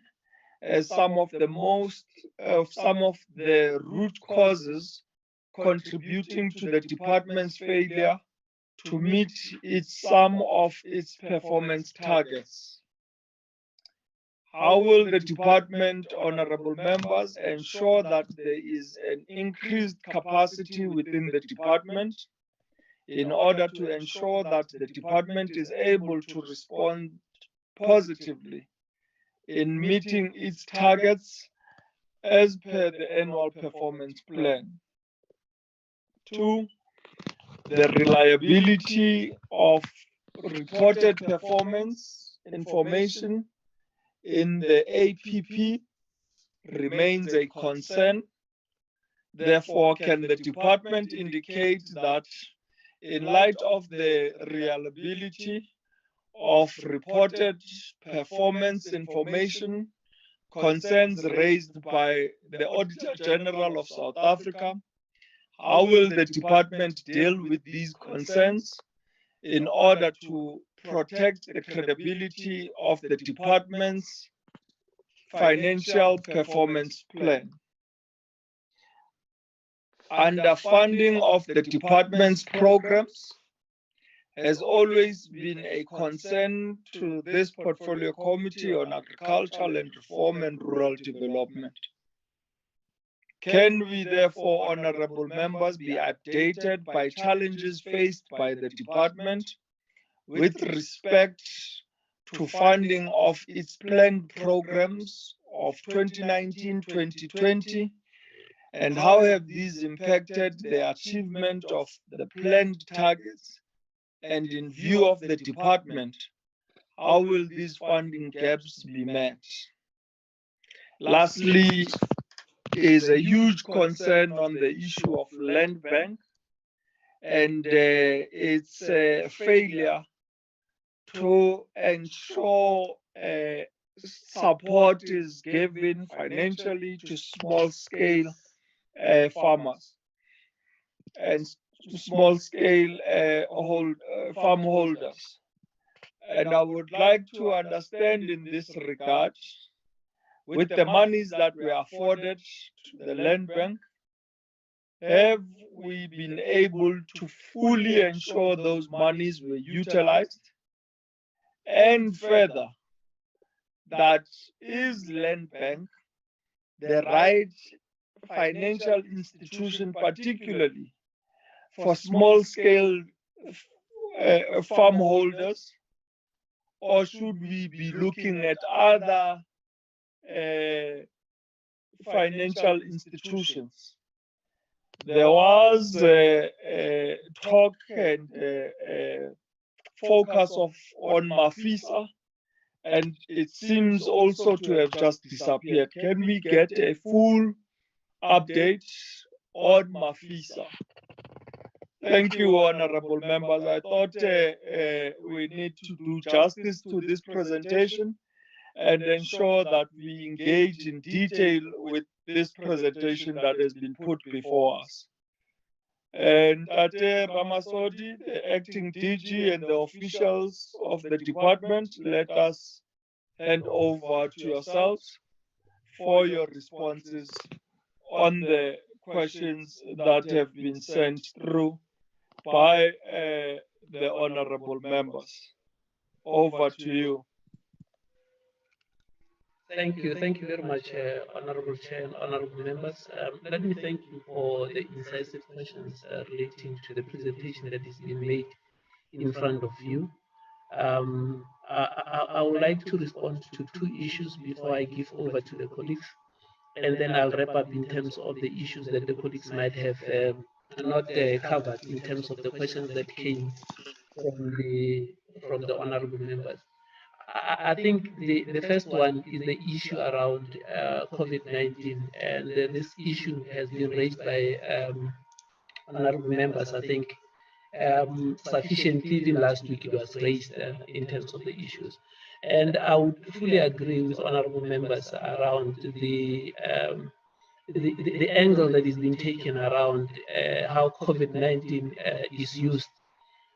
as some of the root causes contributing to the department's failure to meet some of its performance targets. How will the department, honorable members, ensure that there is an increased capacity within the department in order to ensure that the department is able to respond positively in meeting its targets as per the annual performance plan? 2, the reliability of reported performance information in the APP remains a concern. Therefore, can the department indicate that in light of the reliability of reported performance information concerns raised by the Auditor General of South Africa, how will the department deal with these concerns in order to protect the credibility of the department's financial performance plan? Underfunding of the department's programs has always been a concern to this Portfolio Committee on Agricultural and Reform and Rural Development. Can we therefore, honorable members, be updated by challenges faced by the department with respect to funding of its planned programs of 2019-2020, and how have these impacted the achievement of the planned targets? And in view of the department, how will these funding gaps be met? Lastly, is a huge concern on the issue of land bank and its failure to ensure support is given financially to small-scale farmers and small-scale farm holders. And I would like to understand in this regard, with the monies that were afforded to the land bank, have we been able to fully ensure those monies were utilized? And further, that is Land Bank the right financial institution, particularly for small-scale farm holders, or should we be looking at other financial institutions? There was talk and focus on Mafisa, and it seems also to have just disappeared. Can we get a full update on Mafisa? Thank you, honorable members. I thought we need to do justice to this presentation and ensure that we engage in detail with this presentation that has been put before us. And Tate Ramasodi, the acting DG, and the officials of the department, let us hand over to yourselves for your responses on the questions that have been sent through by the honorable members. Over to you. Thank you very much, Honorable Chair and honorable members. Let me thank you for the incisive questions relating to the presentation that is being made in front of you. I would like to respond to two issues before I give over to the colleagues, and then I'll wrap up in terms of the issues that the colleagues might have not covered in terms of the questions that came from the honorable members. I think the first one is the issue around COVID-19, and this issue has been raised by honorable members. I think sufficiently, even last week it was raised in terms of the issues. And I would fully agree with honorable members around the angle that is being taken around how COVID-19 is used.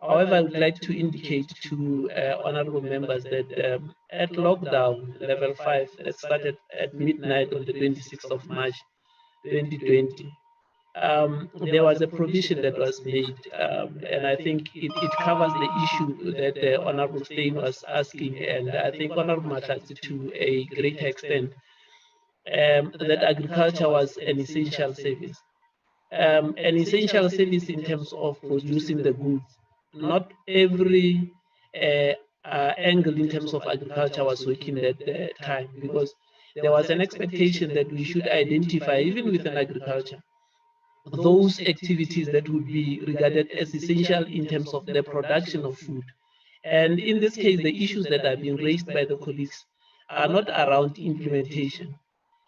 However, I would like to indicate to honorable members that at lockdown level 5 that started at midnight on the 26th of March 2020, there was a provision that was made, and I think it covers the issue that Honorable Stein was asking, and I think Honorable Matlatsi to a greater extent, that agriculture was an essential service. An essential service in terms of producing the goods. Not every angle in terms of agriculture was working at the time, because there was an expectation that we should identify, even within agriculture, those activities that would be regarded as essential in terms of the production of food. And in this case, the issues that have been raised by the colleagues are not around implementation.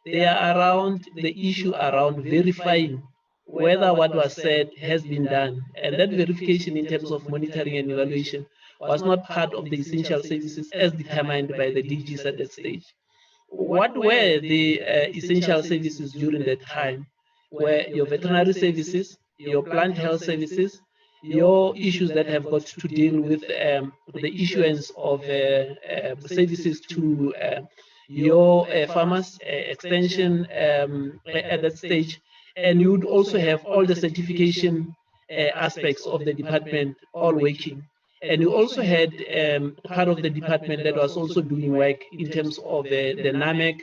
They are around the issue around verifying whether what was said has been done. And that verification in terms of monitoring and evaluation was not part of the essential services as determined by the DGs at that stage. What were the essential services during that time? Were your veterinary services, your plant health services, your issues that have got to deal with the issuance of services to your farmers, extension at that stage, and you would also have all the certification aspects of the department all working. And you also had part of the department that was also doing work in terms of the NAMEC,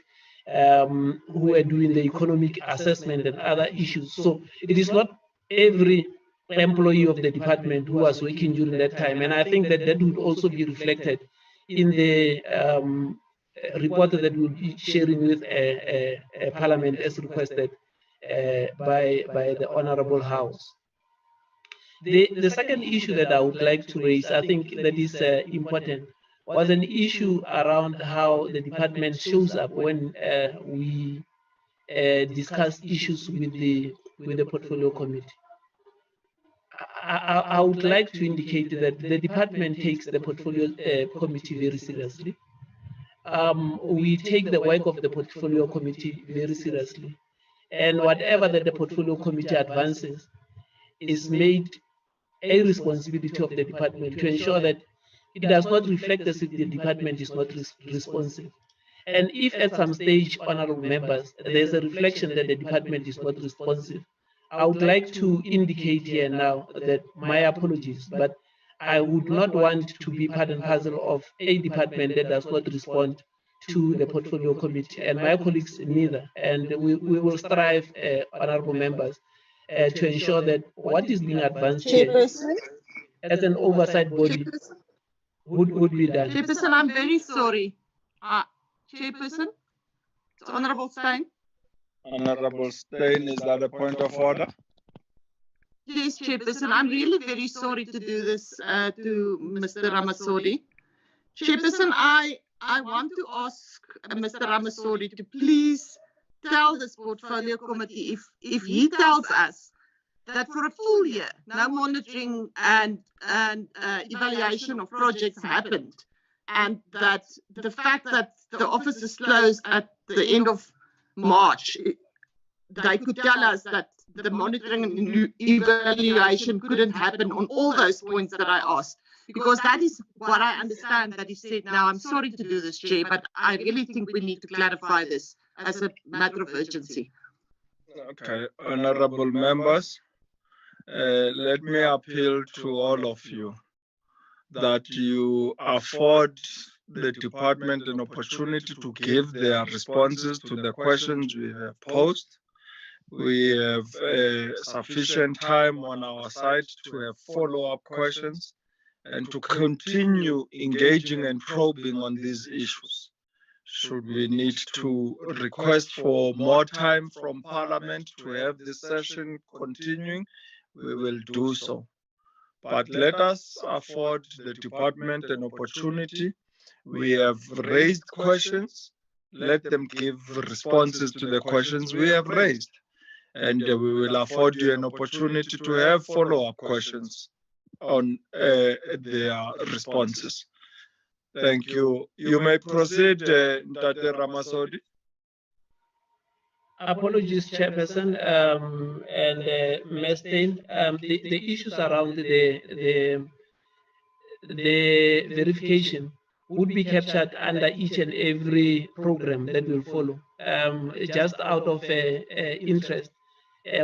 who were doing the economic assessment and other issues. So it is not every employee of the department who was working during that time. And I think that that would also be reflected in the report that we'll be sharing with Parliament as requested by the Honorable House. The second issue that I would like to raise, I think that is important, was an issue around how the department shows up when we discuss issues with the portfolio committee. I would like to indicate that the department takes the portfolio committee very seriously. We take the work of the portfolio committee very seriously, and whatever that the portfolio committee advances is made a responsibility of the department to ensure that it does not reflect as if the department is not responsive. And if at some stage, honorable members, there's a reflection that the department is not responsive, I would like to indicate here now that my apologies, but I would not want to be part and parcel of a department that does not respond to the portfolio committee, and my colleagues neither. And we will strive, honorable members, to ensure that what is being advanced here as an oversight body would be done. Chairperson, I'm very sorry. Chairperson, it's Honorable Stein. Honorable Stein, is that a point of order? Yes, Chairperson, I'm really very sorry to do this to Mr. Ramasodi. Chairperson, I want to ask Mr. Ramasodi to please tell this portfolio committee if he tells us that for a full year, no monitoring and evaluation of projects happened, and that the fact that the office is closed at the end of March, they could tell us that the monitoring and evaluation couldn't happen on all those points that I asked. Because that is what I understand that he said. Now, I'm sorry to do this, Chair, but I really think we need to clarify this as a matter of urgency. Okay, honorable members, let me appeal to all of you that you afford the department an opportunity to give their responses to the questions we have posed. We have sufficient time on our side to have follow-up questions and to continue engaging and probing on these issues. Should we need to request for more time from Parliament to have this session continuing, we will do so. But let us afford the department an opportunity. We have raised questions. Let them give responses to the questions we have raised. And we will afford you an opportunity to have follow-up questions on their responses. Thank you. You may proceed, Dr. Ramasodi. Apologies, Chairperson, and Mestain. The issues around the verification would be captured under each and every program that will follow. Just out of interest,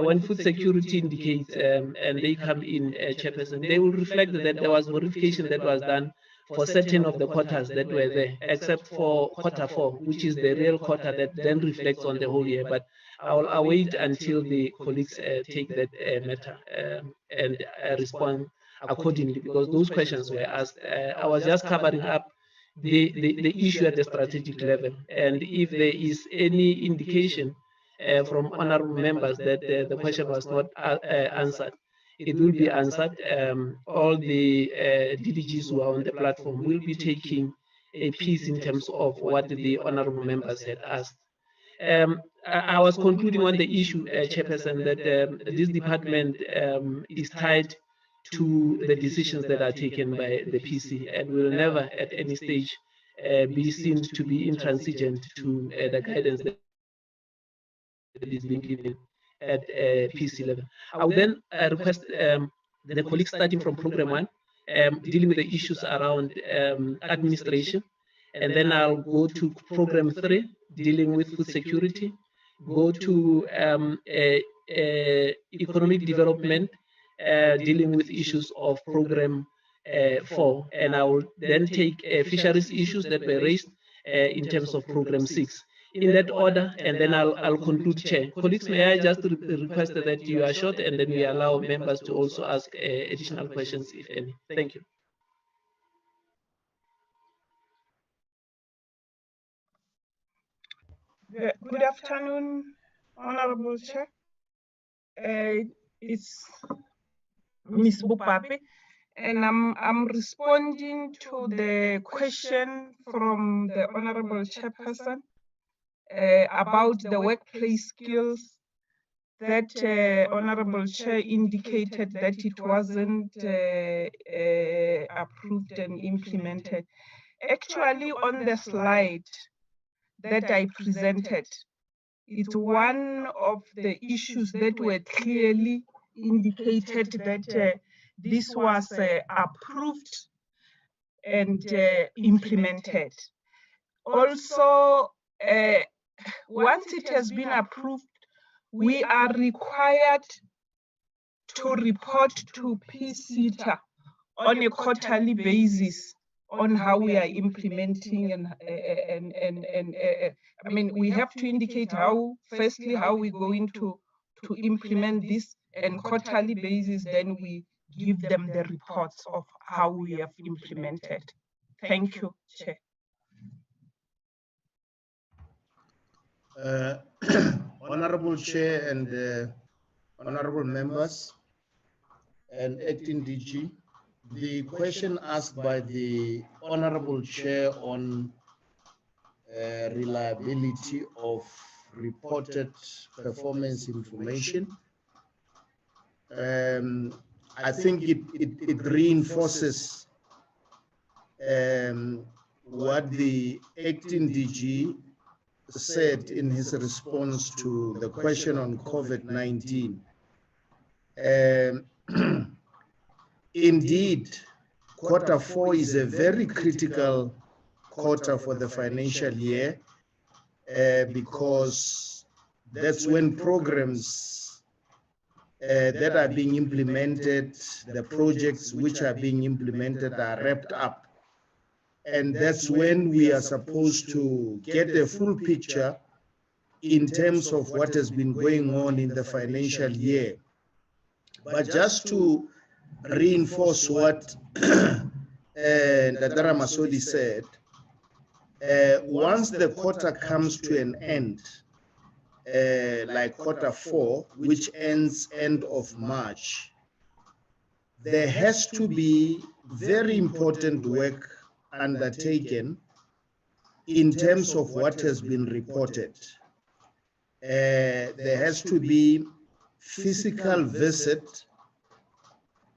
when food security indicates and they come in, Chairperson, they will reflect that there was verification that was done for certain of the quotas that were there, except for quarter 4, which is the real quota that then reflects on the whole year. But I'll await until the colleagues take that matter and respond accordingly, because those questions were asked. I was just covering up the issue at the strategic level, and if there is any indication from honorable members that the question was not answered, it will be answered. All the DDGs who are on the platform will be taking a piece in terms of what the honorable members had asked. I was concluding on the issue, Chairperson, that this department is tied to the decisions that are taken by the PC, and will never at any stage be seen to be intransigent to the guidance that is being given at PC level. I would then request the colleagues starting from program 1, dealing with the issues around administration, and then I'll go to program 3, dealing with food security, go to economic development, dealing with issues of program 4, and I will then take fisheries issues that were raised in terms of program 6. In that order, and then I'll conclude, Chair. Colleagues, may I just request that you are short, and then we allow members to also ask additional questions, if any. Thank you. Good afternoon, Honorable Chair. It's Ms. Bupape, and I'm responding to the question from the Honorable Chairperson about the workplace skills that Honorable Chair indicated that it wasn't approved and implemented. Actually, on the slide that I presented, it's one of the issues that were clearly indicated that this was approved and implemented. Also, once it has been approved, we are required to report to PCTA on a quarterly basis on how we are implementing and I mean, we have to indicate how, firstly, how we're going to implement this, and quarterly basis, then we give them the reports of how we have implemented. Thank you, Chair. Honorable Chair and honorable members and Acting DG, the question asked by the Honorable Chair on reliability of reported performance information, I think it reinforces what the Acting DG said in his response to the question on COVID-19. Indeed, Q4 is a very critical quarter for the financial year because that's when programs that are being implemented, the projects which are being implemented are wrapped up. And that's when we are supposed to get a full picture in terms of what has been going on in the financial year. But just to reinforce what Ndadara Masodi said, once the quarter comes to an end, like Q4, which ends end of March, there has to be very important work undertaken in terms of what has been reported. There has to be physical visit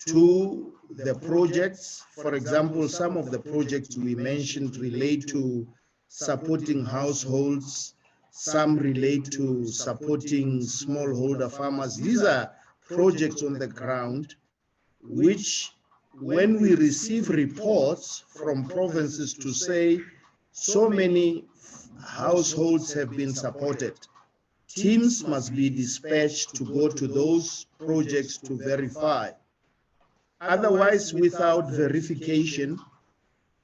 to the projects. For example, some of the projects we mentioned relate to supporting households, some relate to supporting smallholder farmers. These are projects on the ground which, when we receive reports from provinces to say so many households have been supported, teams must be dispatched to go to those projects to verify. Otherwise, without verification,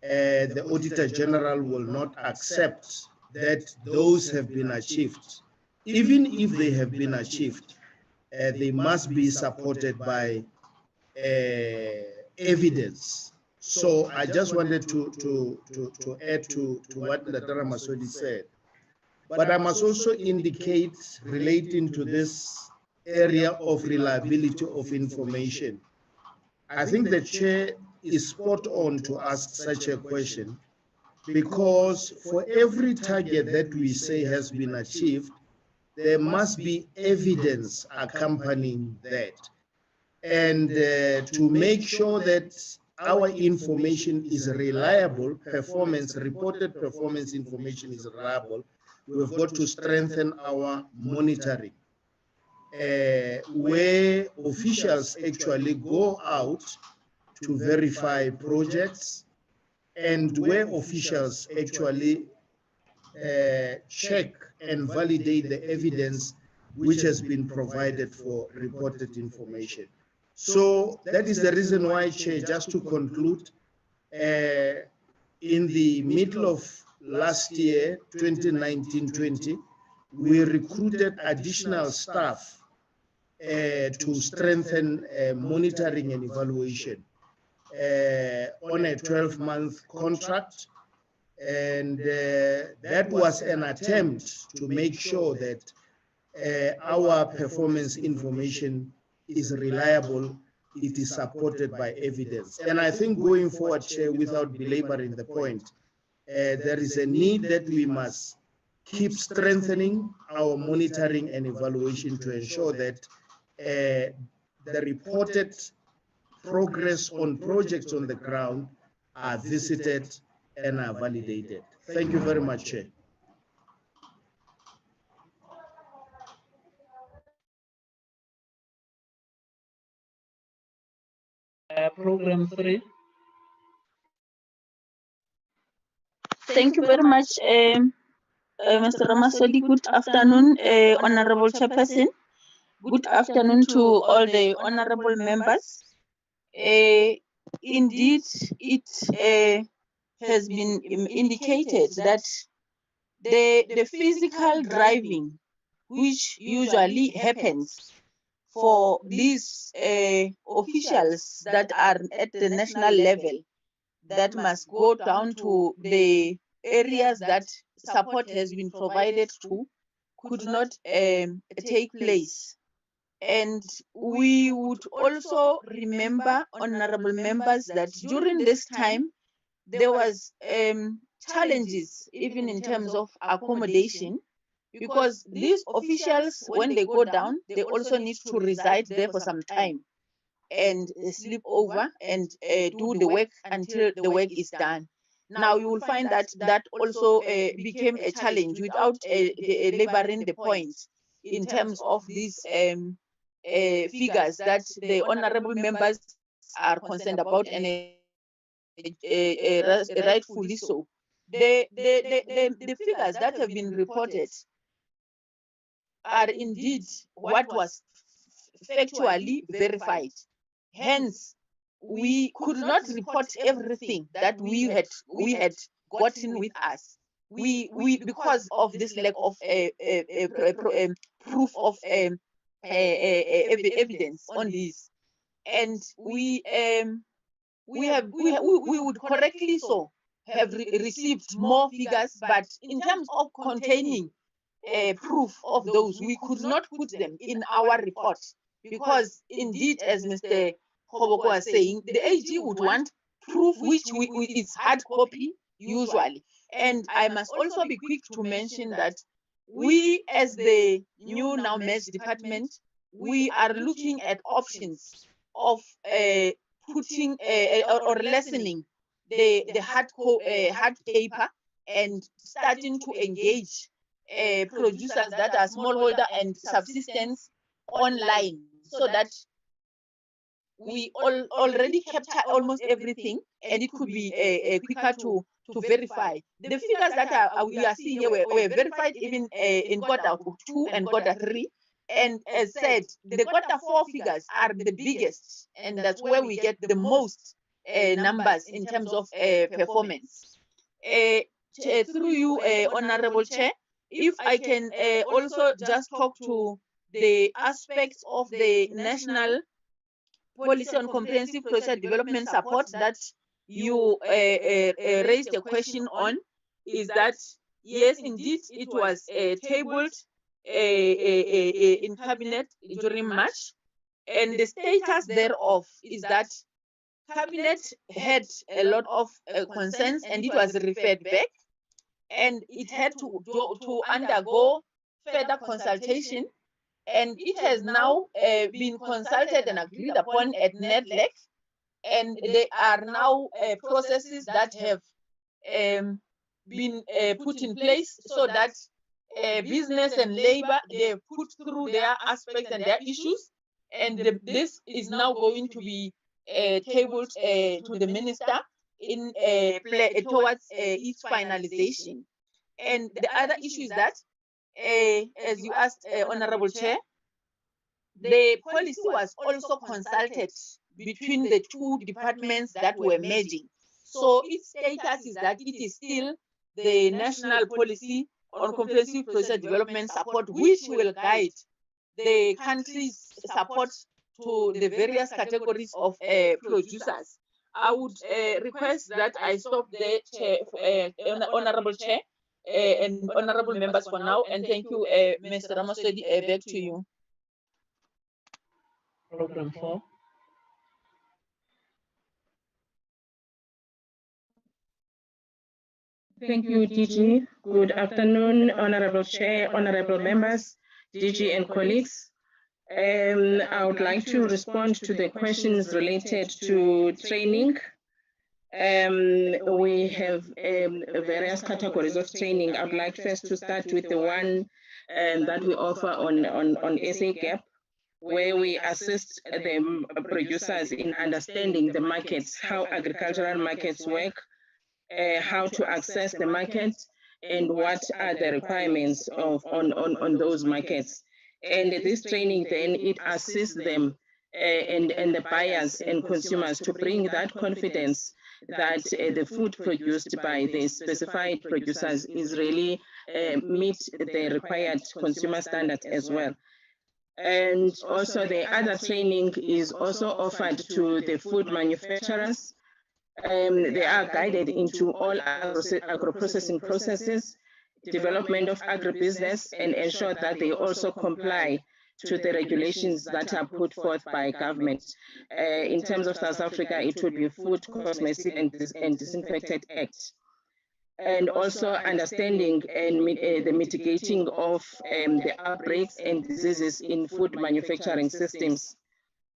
the Auditor General will not accept that those have been achieved. Even if they have been achieved, they must be supported by evidence. So I just wanted to add to what Ndadara Masodi said. But I must also indicate, relating to this area of reliability of information, I think the Chair is spot on to ask such a question, because for every target that we say has been achieved, there must be evidence accompanying that. And to make sure that our information is reliable, reported performance information is reliable, we've got to strengthen our monitoring, where officials actually go out to verify projects, and where officials actually check and validate the evidence which has been provided for reported information. So that is the reason why, Chair, just to conclude, in the middle of last year, 2019-20, we recruited additional staff to strengthen monitoring and evaluation on a 12-month contract. And that was an attempt to make sure that our performance information is reliable, it is supported by evidence. And I think going forward, Chair, without belaboring the point, there is a need that we must keep strengthening our monitoring and evaluation to ensure that the reported progress on projects on the ground are visited and are validated. Thank you very much, Chair. Program 3. Thank you very much, Mr. Ramasodi. Good afternoon, Honorable Chairperson, Good afternoon to all the honorable members. Indeed, it has been indicated that the physical driving, which usually happens for these officials that are at the national level, that must go down to the areas that support has been provided to, could not take place. And we would also remember, honorable members, that during this time, there was challenges even in terms of accommodation, because these officials, when they go down, they also need to reside there for some time and sleep over and do the work until the work is done. Now you will find that that also became a challenge without laboring the point in terms of these figures that the honorable members are concerned about, and rightfully so. The figures that have been reported are indeed what was factually verified. Hence, we could not report everything that we had gotten with us. We because of this lack of proof of evidence on this, and we would correctly so have received more figures, but in terms of containing proof of those, we could not put them in our report, because indeed, as Mr. Koboko was saying, the AG would want proof which is hard copy usually. And I must also be quick to mention that we, as the new now merged department, we are looking at options of putting or lessening the hard paper and starting to engage producers that are smallholder and subsistence online, so that we already capture almost everything, and it could be quicker to verify. The figures that we are seeing here were verified even in quarter 2 and quarter 3. And as said, the quarter 4 figures are the biggest, and that's where we get the most numbers in terms of performance. Through you, Honorable Chair, if I can also just talk to the aspects of the national policy on comprehensive social development support that you raised a question on, is that yes, indeed, it was tabled in cabinet during March, and the status thereof is that cabinet had a lot of concerns, and it was referred back, and it had to undergo further consultation, and it has now been consulted and agreed upon at NEDLEC, and there are now processes that have been put in place, so that business and labor, they put through their aspects and their issues, and this is now going to be tabled to the minister in towards its finalization. And the other issue is that, as you asked, Honorable Chair, the policy was also consulted between the two departments that were merging. So its status is that it is still the national policy on comprehensive social development support, which will guide the country's support to the various categories of producers. I would request that I stop there, Chair, Honorable Chair, and honorable members for now, and thank you, Mr. Ramosedi, back to you. Program 4. Thank you, DG. Good afternoon, Honorable Chair, honorable members, DG and colleagues. I would like to respond to the questions related to training. We have various categories of training. I would like first to start with the one that we offer on SA Gap, where we assist the producers in understanding the markets, how agricultural markets work, how to access the market, and what are the requirements on those markets. And this training then it assists them and the buyers and consumers to bring that confidence that the food produced by the specified producers is really meet the required consumer standards as well. And also the other training is also offered to the food manufacturers. They are guided into all agro-processing processes, development of agribusiness, and ensure that they also comply to the regulations that are put forth by government. In terms of South Africa, it would be Food, Cosmetic and Disinfectant Act. And also understanding and the mitigating of the outbreaks and diseases in food manufacturing systems.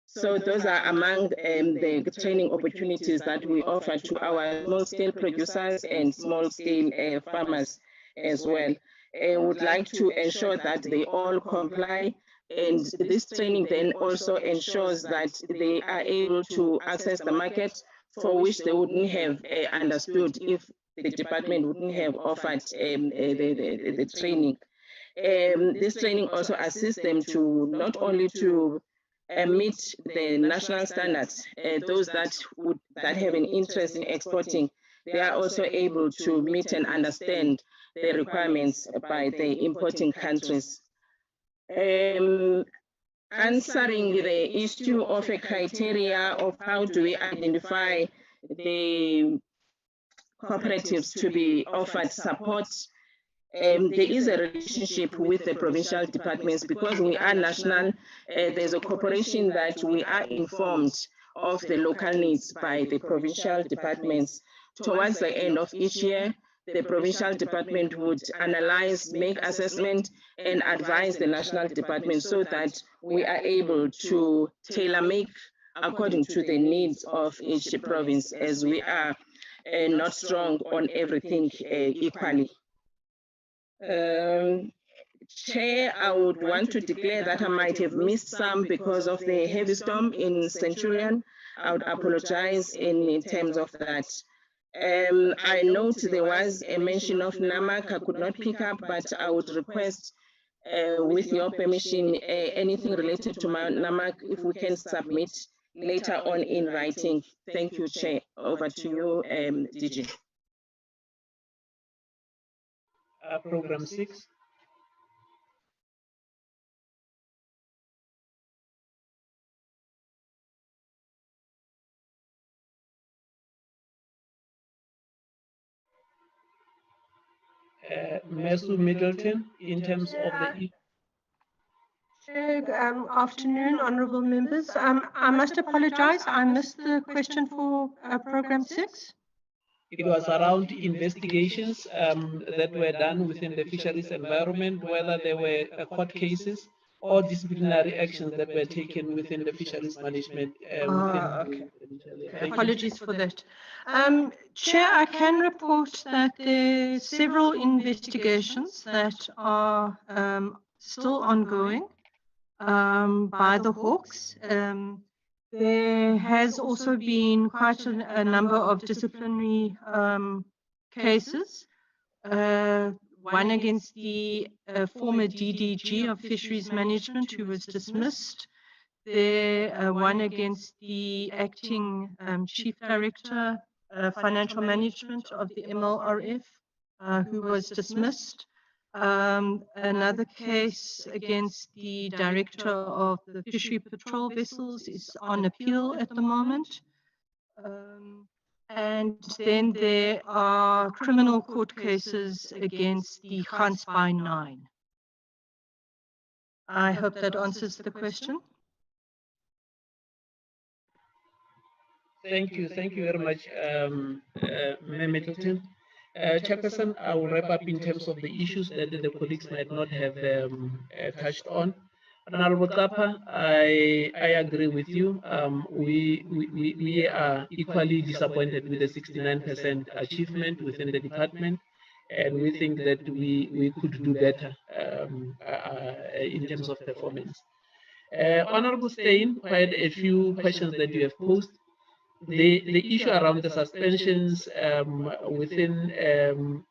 So those are among the training opportunities that we offer to our small-scale producers and small-scale farmers as well. We would like to ensure that they all comply, and this training then also ensures that they are able to access the market, for which they wouldn't have understood if the department wouldn't have offered the training. This training also assists them to not only to meet the national standards, those that have an interest in exporting, they are also able to meet and understand the requirements by the importing countries. Answering the issue of a criteria of how do we identify the cooperatives to be offered support, there is a relationship with the provincial departments because we are national. There's a cooperation that we are informed of the local needs by the provincial departments. Towards the end of each year, the provincial department would analyze, make assessment, and advise the national department so that we are able to tailor-make according to the needs of each province, as we are not strong on everything equally. Chair, I would want to declare that I might have missed some because of the heavy storm in Centurion. I would apologize in terms of that. I note there was a mention of NAMAC I could not pick up, but I would request, with your permission, anything related to my NAMAC, if we can submit later on in writing. Thank you, Chair. Over to you, DG. Program 6. Mesu Middleton, in terms of the... Afternoon, honourable members. I must apologise, I missed the question for Programme 6. It was around investigations that were done within the fisheries environment, whether there were court cases or disciplinary actions that were taken within the fisheries management. Okay. Apologies for that. Chair, I can report that there are several investigations that are still ongoing by the Hawks. There has also been quite a number of disciplinary cases, one against the former DDG of Fisheries Management who was dismissed, one against the acting Chief Director Financial Management of the MLRF who was dismissed. Another case against the director of the fishery patrol vessels is on appeal at the moment. And then there are criminal court cases against the Gansbaai 9. I hope that answers the question. Thank you very much, Middleton. Chairperson, I will wrap up in terms of the issues that the colleagues might not have touched on. Honorable Kapa, I agree with you. We are equally disappointed with the 69% achievement within the department, and we think that we could do better in terms of performance. Honorable Steyn, quite a few questions that you have posed. The issue around the suspensions within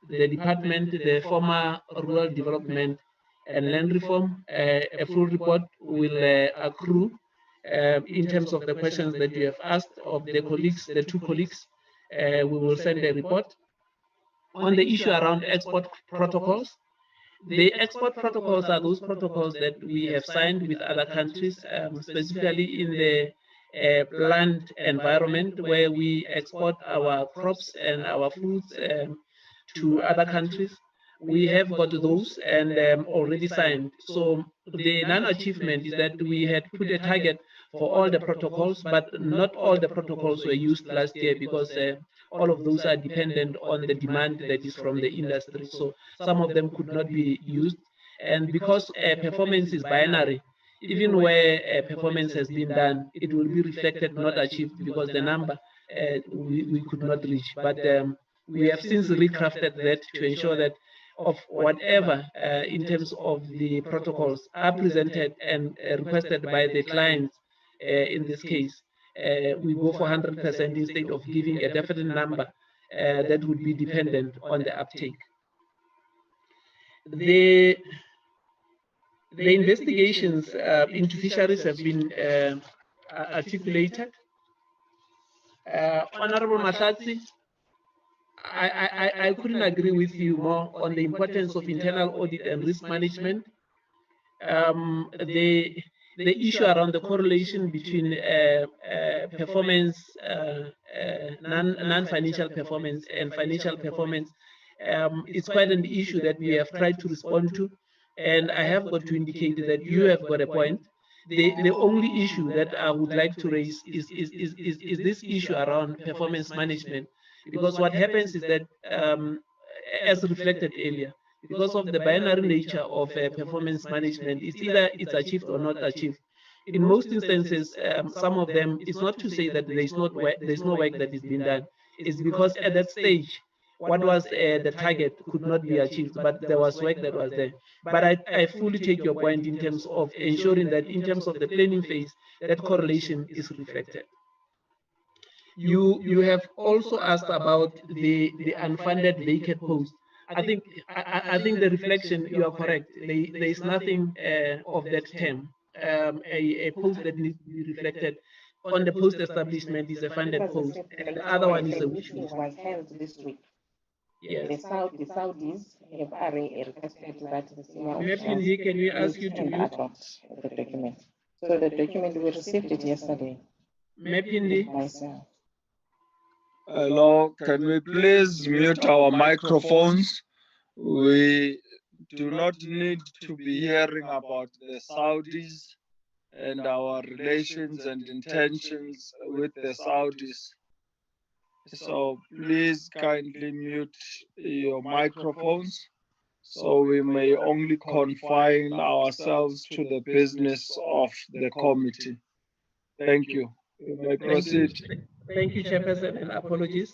the department, the former rural development and land reform. A full report will accrue in terms of the questions that you have asked of the colleagues, the two colleagues. We will send a report on the issue around export protocols. The export protocols are those protocols that we have signed with other countries, specifically in the land environment, where we export our crops and our foods to other countries. We have got those and already signed. So the non-achievement is that we had put a target for all the protocols, but not all the protocols were used last year because all of those are dependent on the demand that is from the industry. So some of them could not be used. And because performance is binary, even where performance has been done, it will be reflected not achieved because the number we could not reach. But we have since recrafted that to ensure that of whatever in terms of the protocols are presented and requested by the clients in this case, we go for 100% instead of giving a definite number that would be dependent on the uptake. The investigations into fisheries have been articulated. Honorable Mahlatsi, I couldn't agree with you more on the importance of internal audit and risk management. The issue around the correlation between performance, non-financial performance and financial performance, it's quite an issue that we have tried to respond to. And I have got to indicate that you have got a point. The only issue that I would like to raise is this issue around performance management. Because what happens is that, as reflected earlier, because of the binary nature of performance management, it's either it's achieved or not achieved. In most instances, some of them, it's not to say that there's no work that is being done. It's because at that stage, what was the target could not be achieved, but there was work that was there. But I fully take your point in terms of ensuring that in terms of the planning phase, that correlation is reflected. You have also asked about the unfunded vacant post. I think the reflection, you are correct. There is nothing of that term. A post that needs to be reflected on the post establishment is a funded post, and the other one is a wish list. Was held this week. Yes. The Saudis have requested that the senior Mepindi, can we ask you to mute? The document. So the document, we received it yesterday. Mepindi. Myself. Hello, can we please mute our microphones? We do not need to be hearing about the Saudis and our relations and intentions with the Saudis. So please kindly mute your microphones so we may only confine ourselves to the business of the committee. Thank you. You may proceed. Thank you, Chairperson, and apologies.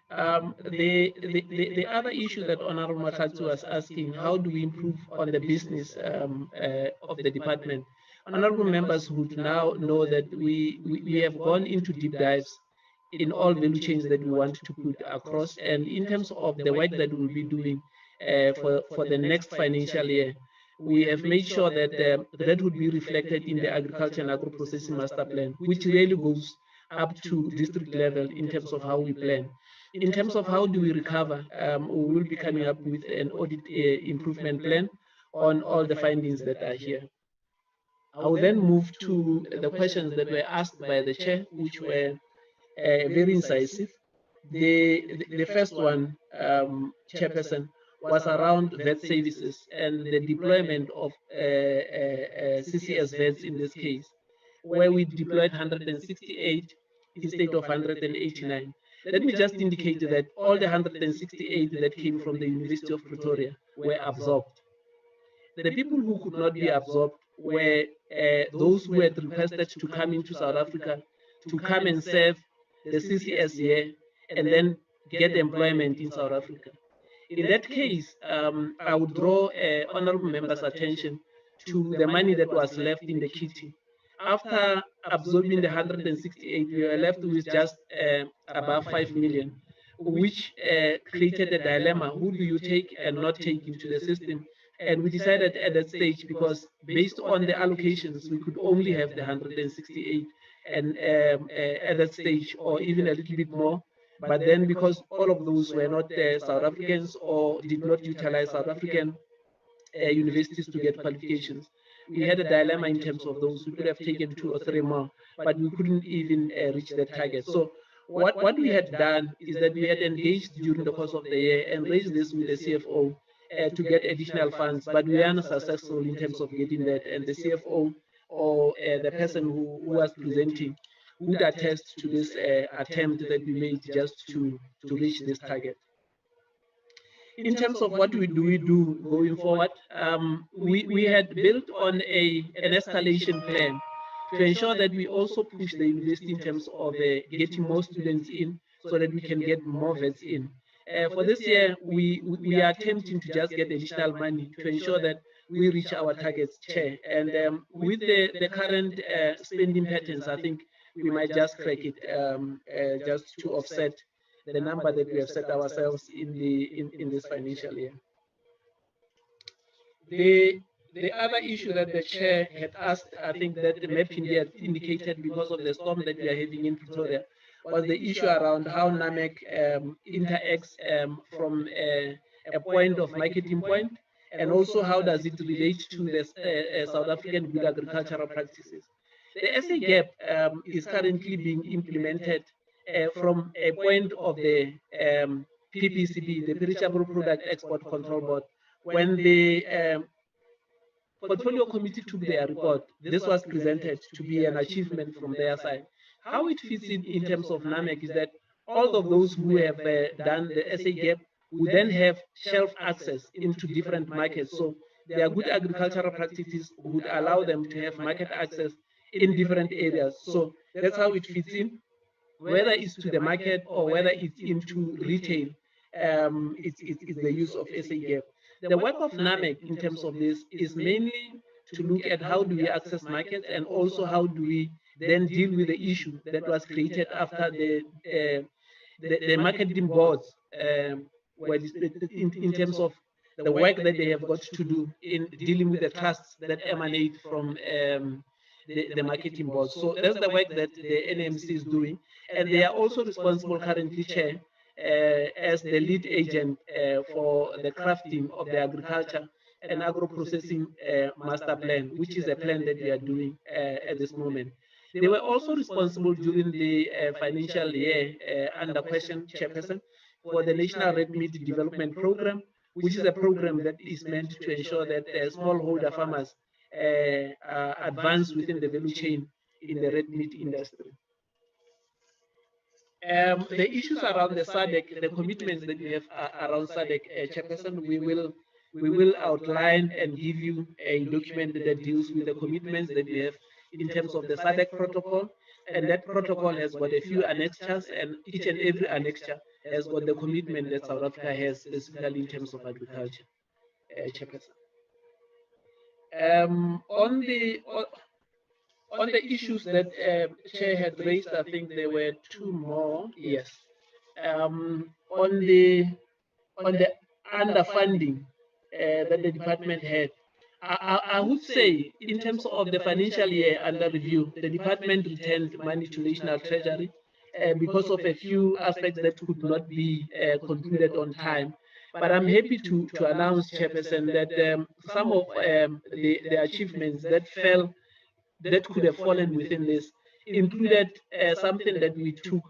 The other issue that Honorable Mahlatsi was asking, how do we improve on the business of the department? Honorable members would now know that we have gone into deep dives in all value chains that we want to put across, and in terms of the work that we'll be doing for the next financial year, we have made sure that that would be reflected in the Agriculture and Agro-Processing Master Plan, which really goes up to district level in terms of how we plan. In terms of how do we recover, we will be coming up with an audit improvement plan on all the findings that are here. I will then move to the questions that were asked by the chair, which were very incisive. The first one, Chairperson, was around vet services and the deployment of CCS vets in this case, where we deployed 168 instead of 189. Let me just indicate that all the 168 that came from the University of Pretoria were absorbed. The people who could not be absorbed were those who had requested to come into South Africa to come and serve the CCS here and then get employment in South Africa. In that case, I would draw honorable members' attention to the money that was left in the kitty. After absorbing the 168, we were left with just above 5 million, which created a dilemma. Who do you take and not take into the system? And we decided at that stage, because based on the allocations, we could only have the 168 and at that stage, or even a little bit more. But then because all of those were not South Africans or did not utilize South African universities to get qualifications, we had a dilemma in terms of those. We could have taken 2 or 3 more, but we couldn't even reach that target. So what we had done is that we had engaged during the course of the year and raised this with the CFO to get additional funds, but we are not successful in terms of getting that. And the CFO or the person who was presenting would attest to this attempt that we made just to reach this target. In terms of what we do going forward, we had built on an escalation plan to ensure that we also push the university in terms of getting more students in so that we can get more vets in. For this year, we are attempting to just get additional money to ensure that we reach our targets, Chair. And with the current spending patterns, I think we might just crack it just to offset the number that we have set ourselves in this financial year. The other issue that the Chair had asked, I think that the map India had indicated because of the storm that we are having in Pretoria, was the issue around how NAMEC interacts from a point of marketing point, and also how does it relate to the South African good agricultural practices. The SA gap is currently being implemented from a point of the PPCB, the Perishable Product Export Control Board. When the Portfolio Committee took their report, this was presented to be an achievement from their side. How it fits in terms of NAMEC is that all of those who have done the SA gap would then have shelf access into different markets. So their good agricultural practices would allow them to have market access in different areas. So that's how it fits in. Whether it's to the market or whether it's into retail, it's the use of SA gap. The work of NAMEC in terms of this is mainly to look at how do we access markets, and also how do we then deal with the issue that was created after the marketing boards were in terms of the work that they have got to do in dealing with the trusts that emanate from the marketing board. So that's the work that the NMC is doing, and they are also responsible currently, Chair, as the lead agent for the crafting of the agriculture and agro-processing master plan, which is a plan that we are doing at this moment. They were also responsible during the financial year under question, Chairperson, for the National Red Meat Development Program, which is a program that is meant to ensure that smallholder farmers advance within the value chain in the red meat industry. The issues around the SADC, the commitments that we have around SADC, Chairperson, we will outline and give you a document that deals with the commitments that we have in terms of the SADC protocol, and that protocol has got a few annexures, and each and every annexure has got the commitment that South Africa has, specifically in terms of agriculture, Chairperson. On the issues that Chair had raised, I think there were 2 more. Yes. On the underfunding that the department had, I would say, in terms of the financial year under review, the department returned money to National Treasury because of a few aspects that could not be concluded on time. But I'm happy to announce, Chairperson, that some of the achievements that could have fallen within this included something that we took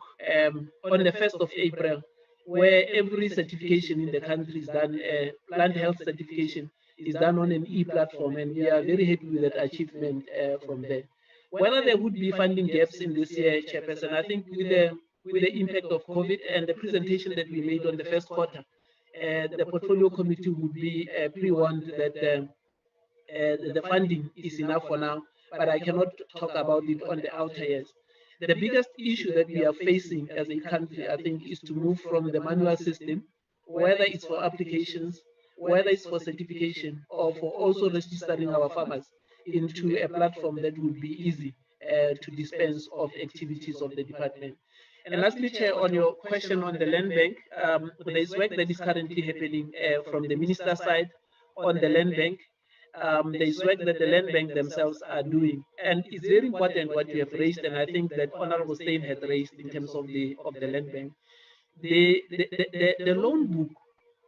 on the 1st of April, where every certification in the country is done, plant health certification is done on an e-platform, and we are very happy with that achievement from there. Whether there would be funding gaps in this year, Chairperson, I think with the impact of COVID and the presentation that we made on the first quarter, the Portfolio Committee would be pre-warned that the funding is enough for now, but I cannot talk about it on the outer years. The biggest issue that we are facing as a country, I think, is to move from the manual system, whether it's for applications, whether it's for certification, or for also registering our farmers, into a platform that would be easy to dispense of activities of the department. And lastly, Chair, on your question on the land bank, there is work that is currently happening from the minister's side on the land bank. There's work that the land bank themselves are doing, and it's very important what you have raised, and I think that Honorable Stein had raised in terms of the land bank. The loan book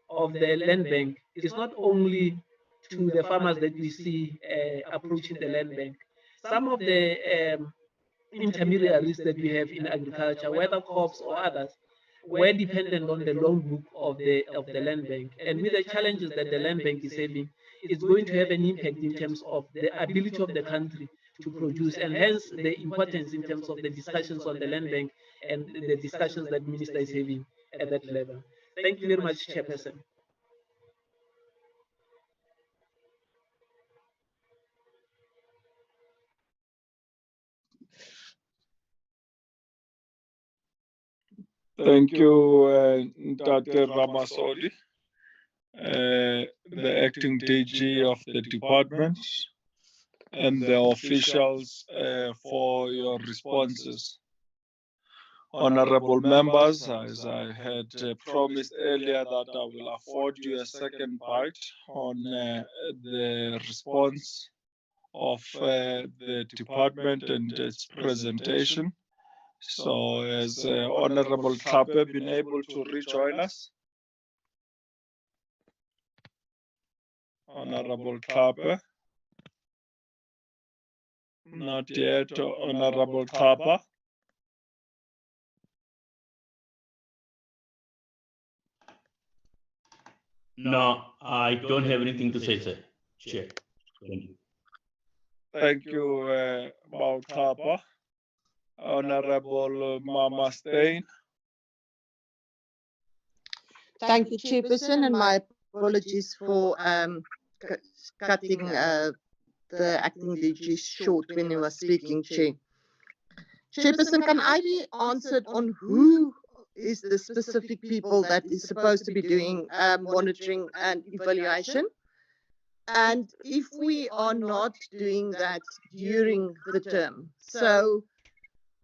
of the land bank is not only to the farmers that we see approaching the land bank. Some of the intermediaries that we have in agriculture, whether co-ops or others, were dependent on the loan book of the land bank. And with the challenges that the land bank is having, it's going to have an impact in terms of the ability of the country to produce, and hence the importance in terms of the discussions on the land bank and the discussions that Minister is having at that level. Thank you very much, Chairperson. Thank you, Dr. Ramasoli, the acting DG of the department, and the officials for your responses. Honorable members, as I had promised earlier that I will afford you a second bite on the response of the department and its presentation. So has Honorable Tlhape been able to rejoin us? Honorable Tlhape? Not yet, Honorable Tlhapa? No, I don't have anything to say, sir. Chair. Thank you. Thank you, Tlhapa. Honorable Mama Stein. Thank you, Chairperson, and my apologies for cutting the acting DG short when he was speaking, Chair. Chairperson, can I be answered on who is the specific people that is supposed to be doing monitoring and evaluation? And if we are not doing that during the term, so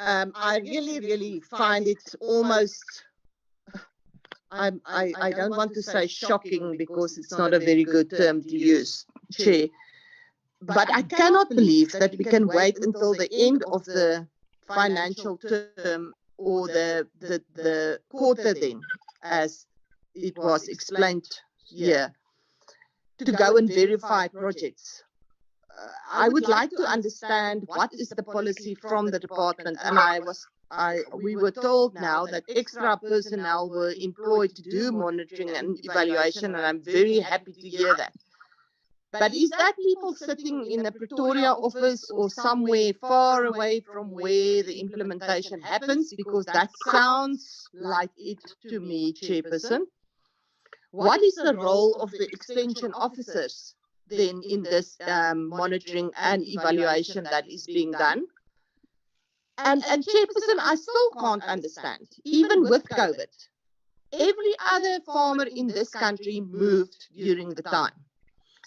I really find it almost, I don't want to say shocking because it's not a very good term to use, Chair, but I cannot believe that we can wait until the end of the financial term or the quarter then, as it was explained here, to go and verify projects. I would like to understand what is the policy from the department, and we were told now that extra personnel were employed to do monitoring and evaluation, and I'm very happy to hear that. But is that people sitting in a Pretoria office or somewhere far away from where the implementation happens? Because that sounds like it to me, Chairperson. What is the role of the extension officers then in this monitoring and evaluation that is being done? And Chairperson, I still can't understand, even with COVID, every other farmer in this country moved during the time.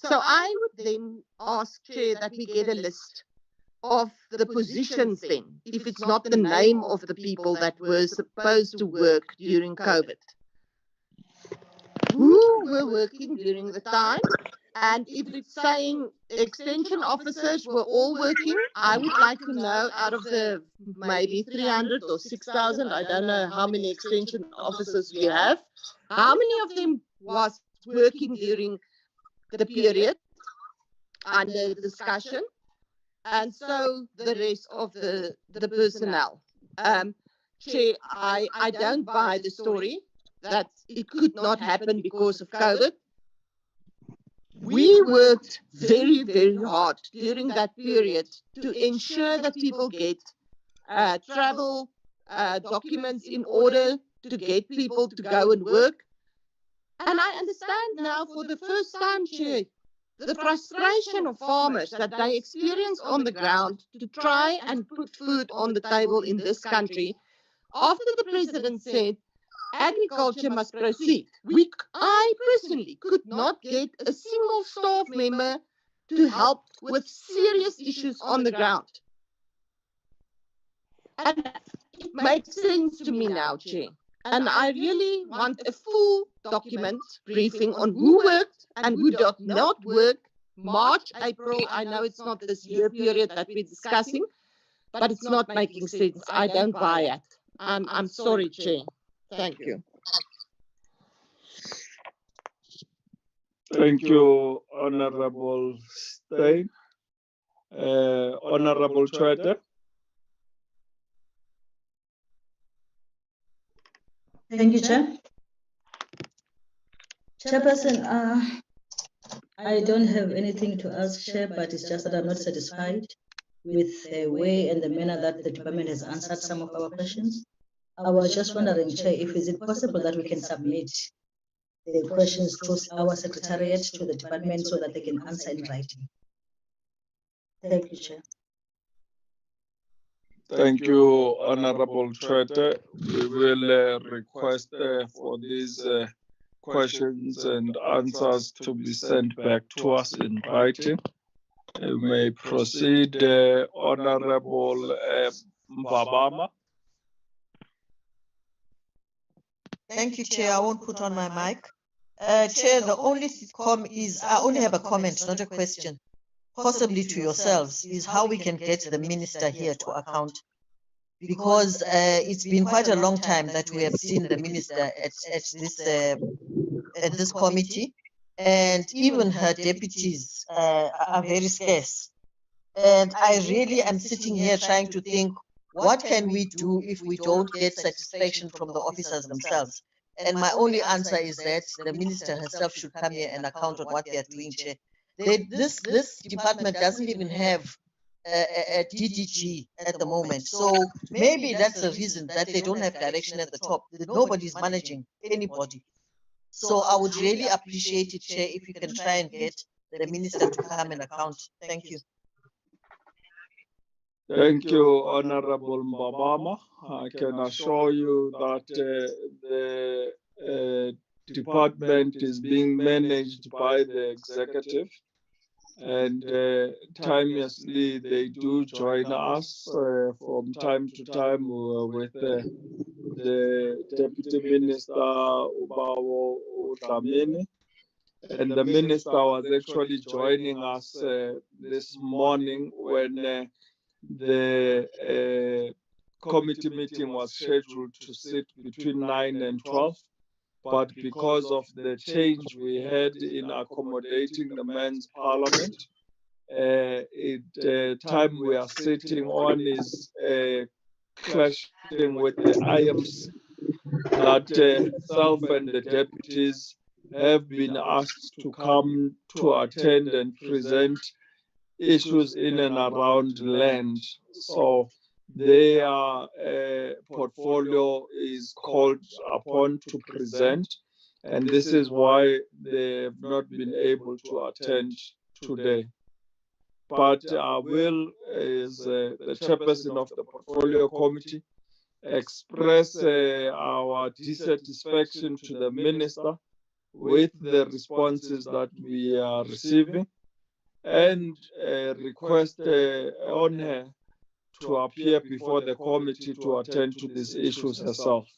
So I would then ask, Chair, that we get a list of the positions then, if it's not the name of the people that were supposed to work during COVID. Who were working during the time? And if it's saying extension officers were all working, I would like to know out of the maybe 300 or 6,000, I don't know how many extension officers we have, how many of them was working during the period under discussion, and so the rest of the personnel. Chair, I don't buy the story that it could not happen because of COVID. We worked very, very hard during that period to ensure that people get travel documents in order to get people to go and work. And I understand now for the first time, Chair, the frustration of farmers that they experience on the ground to try and put food on the table in this country after the President said agriculture must proceed. I personally could not get a single staff member to help with serious issues on the ground. And it makes sense to me now, Chair. And I really want a full document briefing on who worked and who did not work. March, April, I know it's not this year period that we're discussing, but it's not making sense. I don't buy it. I'm sorry, Chair. Thank you. Thank you, Honorable Steyn. Honorable Chwete. Thank you, Chair. Chairperson, I don't have anything to ask, Chair, but it's just that I'm not satisfied with the way and the manner that the department has answered some of our questions. I was just wondering, Chair, if is it possible that we can submit the questions to our secretariat to the department so that they can answer in writing? Thank you, Chair. Thank you, Honorable Chwete. We will request for these questions and answers to be sent back to us in writing. You may proceed, Honorable Mbabama. Thank you, Chair. I won't put on my mic. Chair, the only comment is, I only have a comment, not a question, possibly to yourselves, is how we can get the minister here to account. Because it's been quite a long time that we have seen the minister at this committee, and even her deputies are very scarce. And I really am sitting here trying to think, what can we do if we don't get satisfaction from the officers themselves? And my only answer is that the minister herself should come here and account on what they are doing, Chair. This department doesn't even have a DDG at the moment. So maybe that's the reason that they don't have direction at the top, that nobody's managing anybody. So I would really appreciate it, Chair, if you can try and get the minister to come and account. Thank you. Thank you, Honorable Mbabama. I can assure you that the department is being managed by the executive, and timelessly they do join us from time to time with the Deputy Minister Ubawo Dlamini. And the minister was actually joining us this morning when the committee meeting was scheduled to sit between 9 and 12. But because of the change we had in accommodating the men's parliament, the time we are sitting on is clashing with the IMC, that self and the deputies have been asked to come to attend and present issues in and around land. So their portfolio is called upon to present, and this is why they have not been able to attend today. But I will, as the chairperson of the portfolio committee, express our dissatisfaction to the minister with the responses that we are receiving, and request on her to appear before the committee to attend to these issues herself.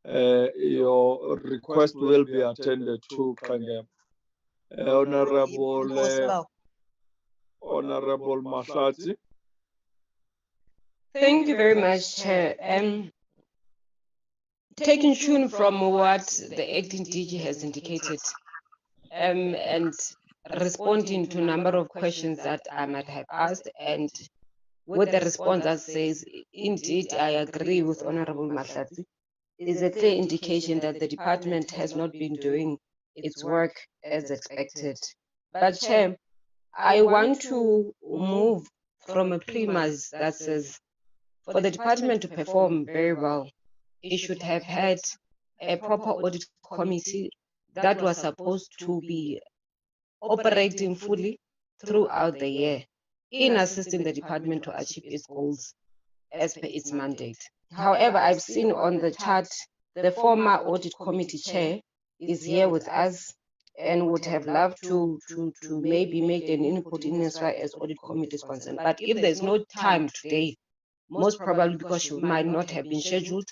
Your request will be attended to, Kangem. Honorable Mahlatsi. Thank you very much, Chair. Taking tune from what the acting DG has indicated, and responding to a number of questions that I might have asked, and with the response that says, indeed, I agree with Honorable Mahlatsi, is a clear indication that the department has not been doing its work as expected. But Chair, I want to move from a premise that says, for the department to perform very well, it should have had a proper audit committee that was supposed to be operating fully throughout the year in assisting the department to achieve its goals as per its mandate. However, I've seen on the chart the former audit committee chair is here with us and would have loved to maybe make an input in as far as audit committee is concerned. But if there's no time today, most probably because she might not have been scheduled,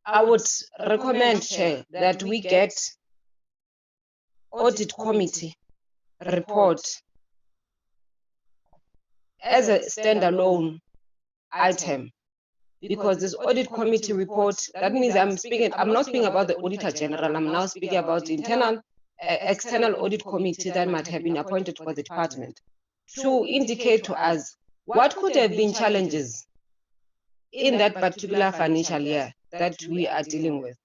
I would recommend, Chair, that we get audit committee report as a standalone item, because this audit committee report, that means I'm not speaking about the Auditor General, I'm now speaking about the external audit committee that might have been appointed for the department, to indicate to us what could have been challenges in that particular financial year that we are dealing with,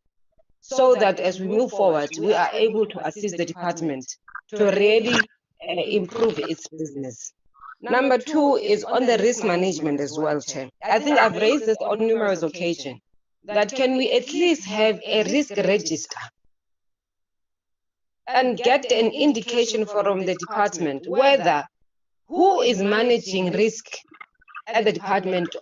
so that as we move forward, we are able to assist the department to really improve its business. Number two is on the risk management as well, Chair. I think I've raised this on numerous occasions, that can we at least have a risk register and get an indication from the department whether who is managing risk at the department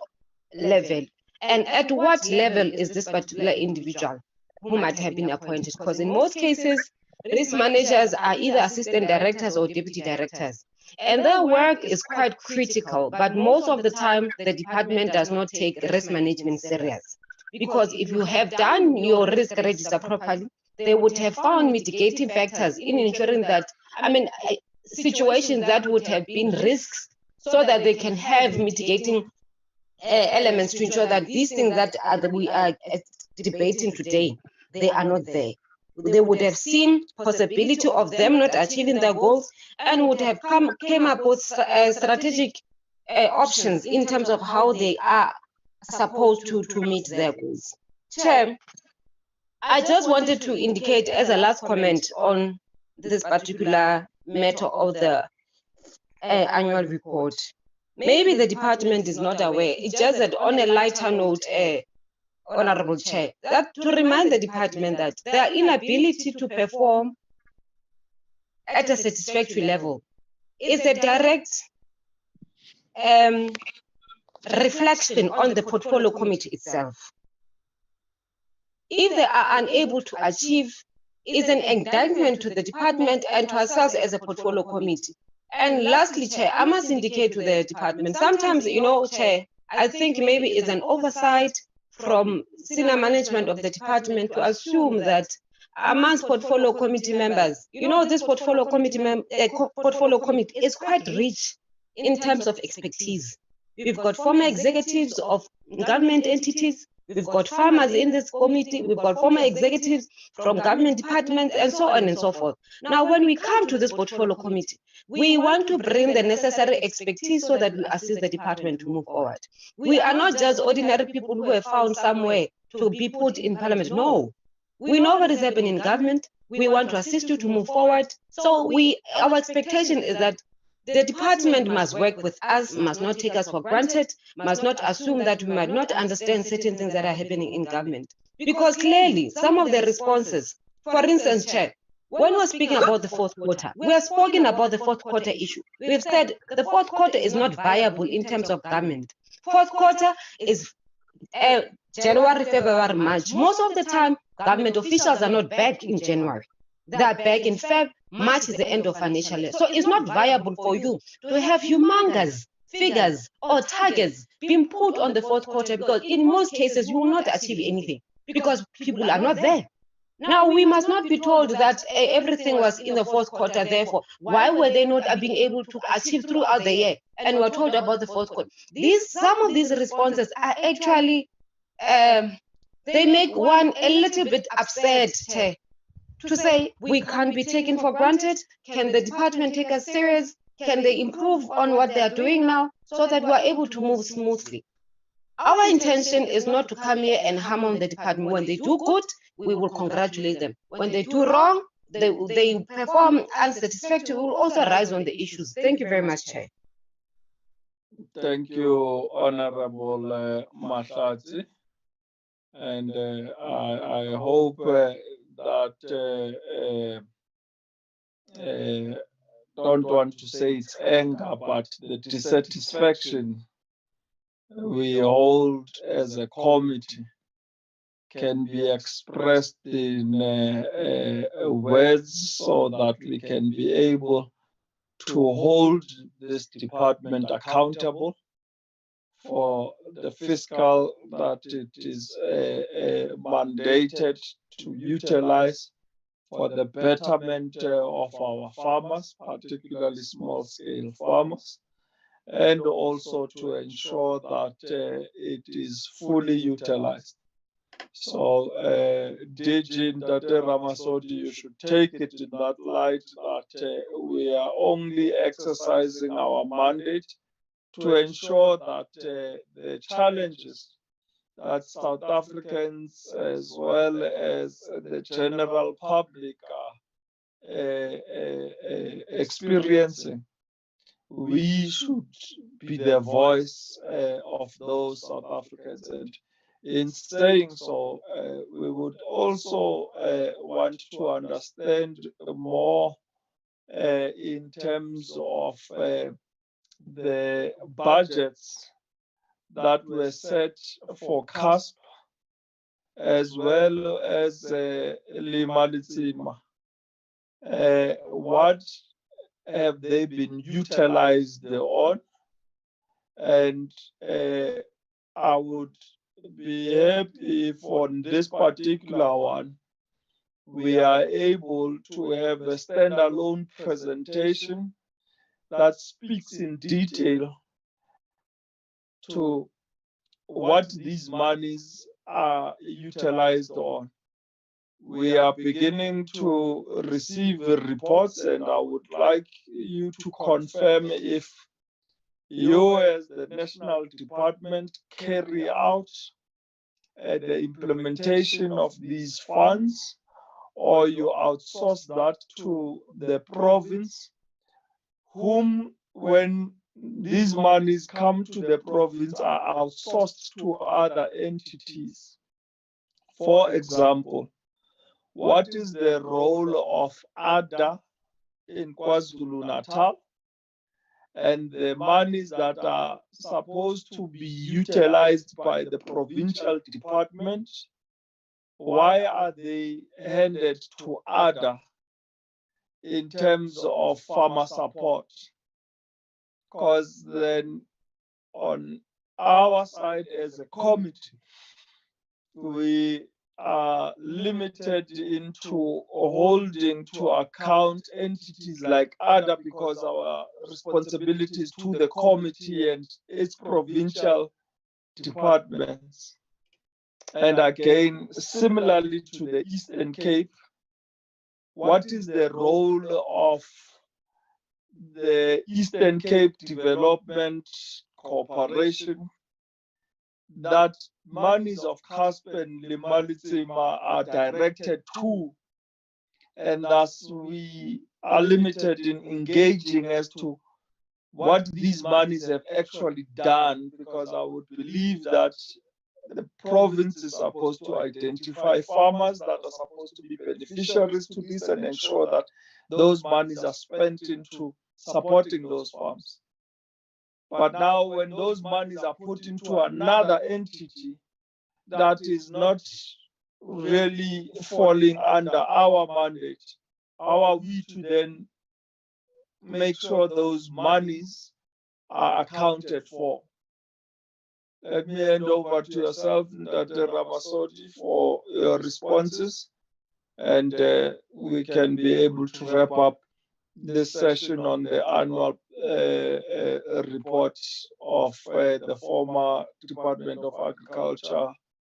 level, and at what level is this particular individual who might have been appointed. Because in most cases, risk managers are either assistant directors or deputy directors, and their work is quite critical, but most of the time the department does not take risk management serious. Because if you have done your risk register properly, they would have found mitigating factors in ensuring that, situations that would have been risks, so that they can have mitigating elements to ensure that these things that we are debating today, they are not there. They would have seen possibility of them not achieving their goals, and would have came up with strategic options in terms of how they are supposed to meet their goals. Chair, I just wanted to indicate as a last comment on this particular matter of the annual report. Maybe the department is not aware. It's just that on a lighter note, Honorable Chair, that to remind the department that their inability to perform at a satisfactory level is a direct reflection on the portfolio committee itself. If they are unable to achieve, it's an indictment to the department and to ourselves as a portfolio committee. And lastly, Chair, I must indicate to the department, sometimes, Chair, I think maybe it's an oversight from senior management of the department to assume that amongst portfolio committee members, this portfolio committee is quite rich in terms of expertise. We've got former executives of government entities, we've got farmers in this committee, we've got former executives from government departments, and so on and so forth. Now, when we come to this portfolio committee, we want to bring the necessary expertise so that we assist the department to move forward. We are not just ordinary people who have found somewhere to be put in parliament. No, we know what is happening in government. We want to assist you to move forward. So our expectation is that the department must work with us, must not take us for granted, must not assume that we might not understand certain things that are happening in government. Because clearly, some of the responses, for instance, Chair, when we're speaking about the fourth quarter, we are speaking about the fourth quarter issue. We've said the fourth quarter is not viable in terms of government. Fourth quarter is January, February, March. Most of the time, government officials are not back in January. They are back in Feb. March is the end of financial year. So it's not viable for you to have humongous figures or targets being put on the fourth quarter, because in most cases, you will not achieve anything because people are not there. Now, we must not be told that everything was in the fourth quarter, therefore, why were they not being able to achieve throughout the year? And we're told about the fourth quarter. Some of these responses are actually, they make one a little bit upset, to say we can't be taken for granted. Can the department take us serious? Can they improve on what they are doing now so that we're able to move smoothly? Our intention is not to come here and hammer on the department. When they do good, we will congratulate them. When they do wrong, they perform unsatisfactory, we will also rise on the issues. Thank you very much, Chair. Thank you, Honorable Mahlatsi. And I hope that don't want to say it's anger, but the dissatisfaction we hold as a committee can be expressed in words so that we can be able to hold this department accountable for the fiscal that it is mandated to utilize for the betterment of our farmers, particularly small-scale farmers, and also to ensure that it is fully utilized. So, DG Ndate Ramasodi, you should take it in that light that we are only exercising our mandate to ensure that the challenges that South Africans as well as the general public are experiencing, we should be the voice of those South Africans. And in saying so, we would also want to understand more in terms of the budgets that were set for CASP as well as Lima Litsima. What have they been utilized on? And I would be happy if on this particular one, we are able to have a standalone presentation that speaks in detail to what these monies are utilized on. We are beginning to receive reports, and I would like you to confirm if you as the National Department carry out the implementation of these funds, or you outsource that to the province, whom, when these monies come to the province, are outsourced to other entities. For example, what is the role of ADA in KwaZulu-Natal? And the monies that are supposed to be utilized by the provincial department, why are they handed to ADA in terms of farmer support? Because then on our side as a committee, we are limited into holding to account entities like ADA because our responsibility is to the committee and its provincial departments. And again, similarly to the Eastern Cape, what is the role of the Eastern Cape Development Corporation, that monies of CASP and Lima Litsima are directed to, and thus we are limited in engaging as to what these monies have actually done, because I would believe that the province is supposed to identify farmers that are supposed to be beneficiaries to this and ensure that those monies are spent into supporting those farms. But now when those monies are put into another entity that is not really falling under our mandate, how are we to then make sure those monies are accounted for? Let me hand over to yourself, Ndate Ramasodi, for your responses, and we can be able to wrap up this session on the annual report of the former Department of Agriculture,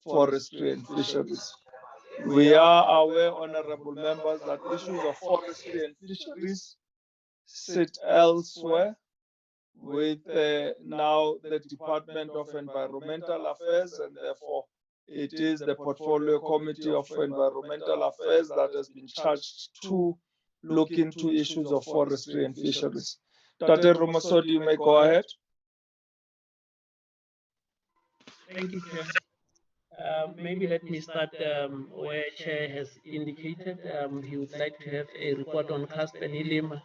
Forestry and Fisheries. We are aware, honorable members, that issues of forestry and fisheries sit elsewhere with now the Department of Environmental Affairs, and therefore it is the Portfolio Committee of Environmental Affairs that has been charged to look into issues of forestry and fisheries. Tate Ramasodi, you may go ahead. Thank you, Chair. Maybe let me start where Chair has indicated. He would like to have a report on CASP and ILIM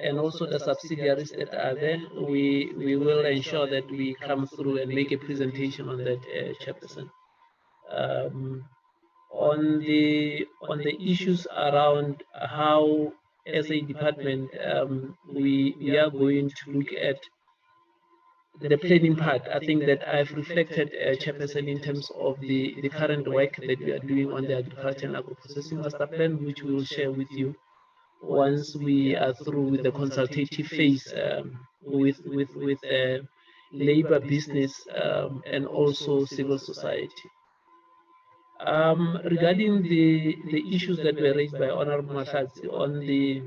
and also the subsidiaries that are there. We will ensure that we come through and make a presentation on that, Chairperson. On the issues around how, as a department, we are going to look at the planning part, I think that I've reflected, Chairperson, in terms of the current work that we are doing on the Agriculture and Agro-Processing Master Plan, which we will share with you once we are through with the consultative phase with labor, business, and also civil society. Regarding the issues that were raised by Honorable Mahlatsi on the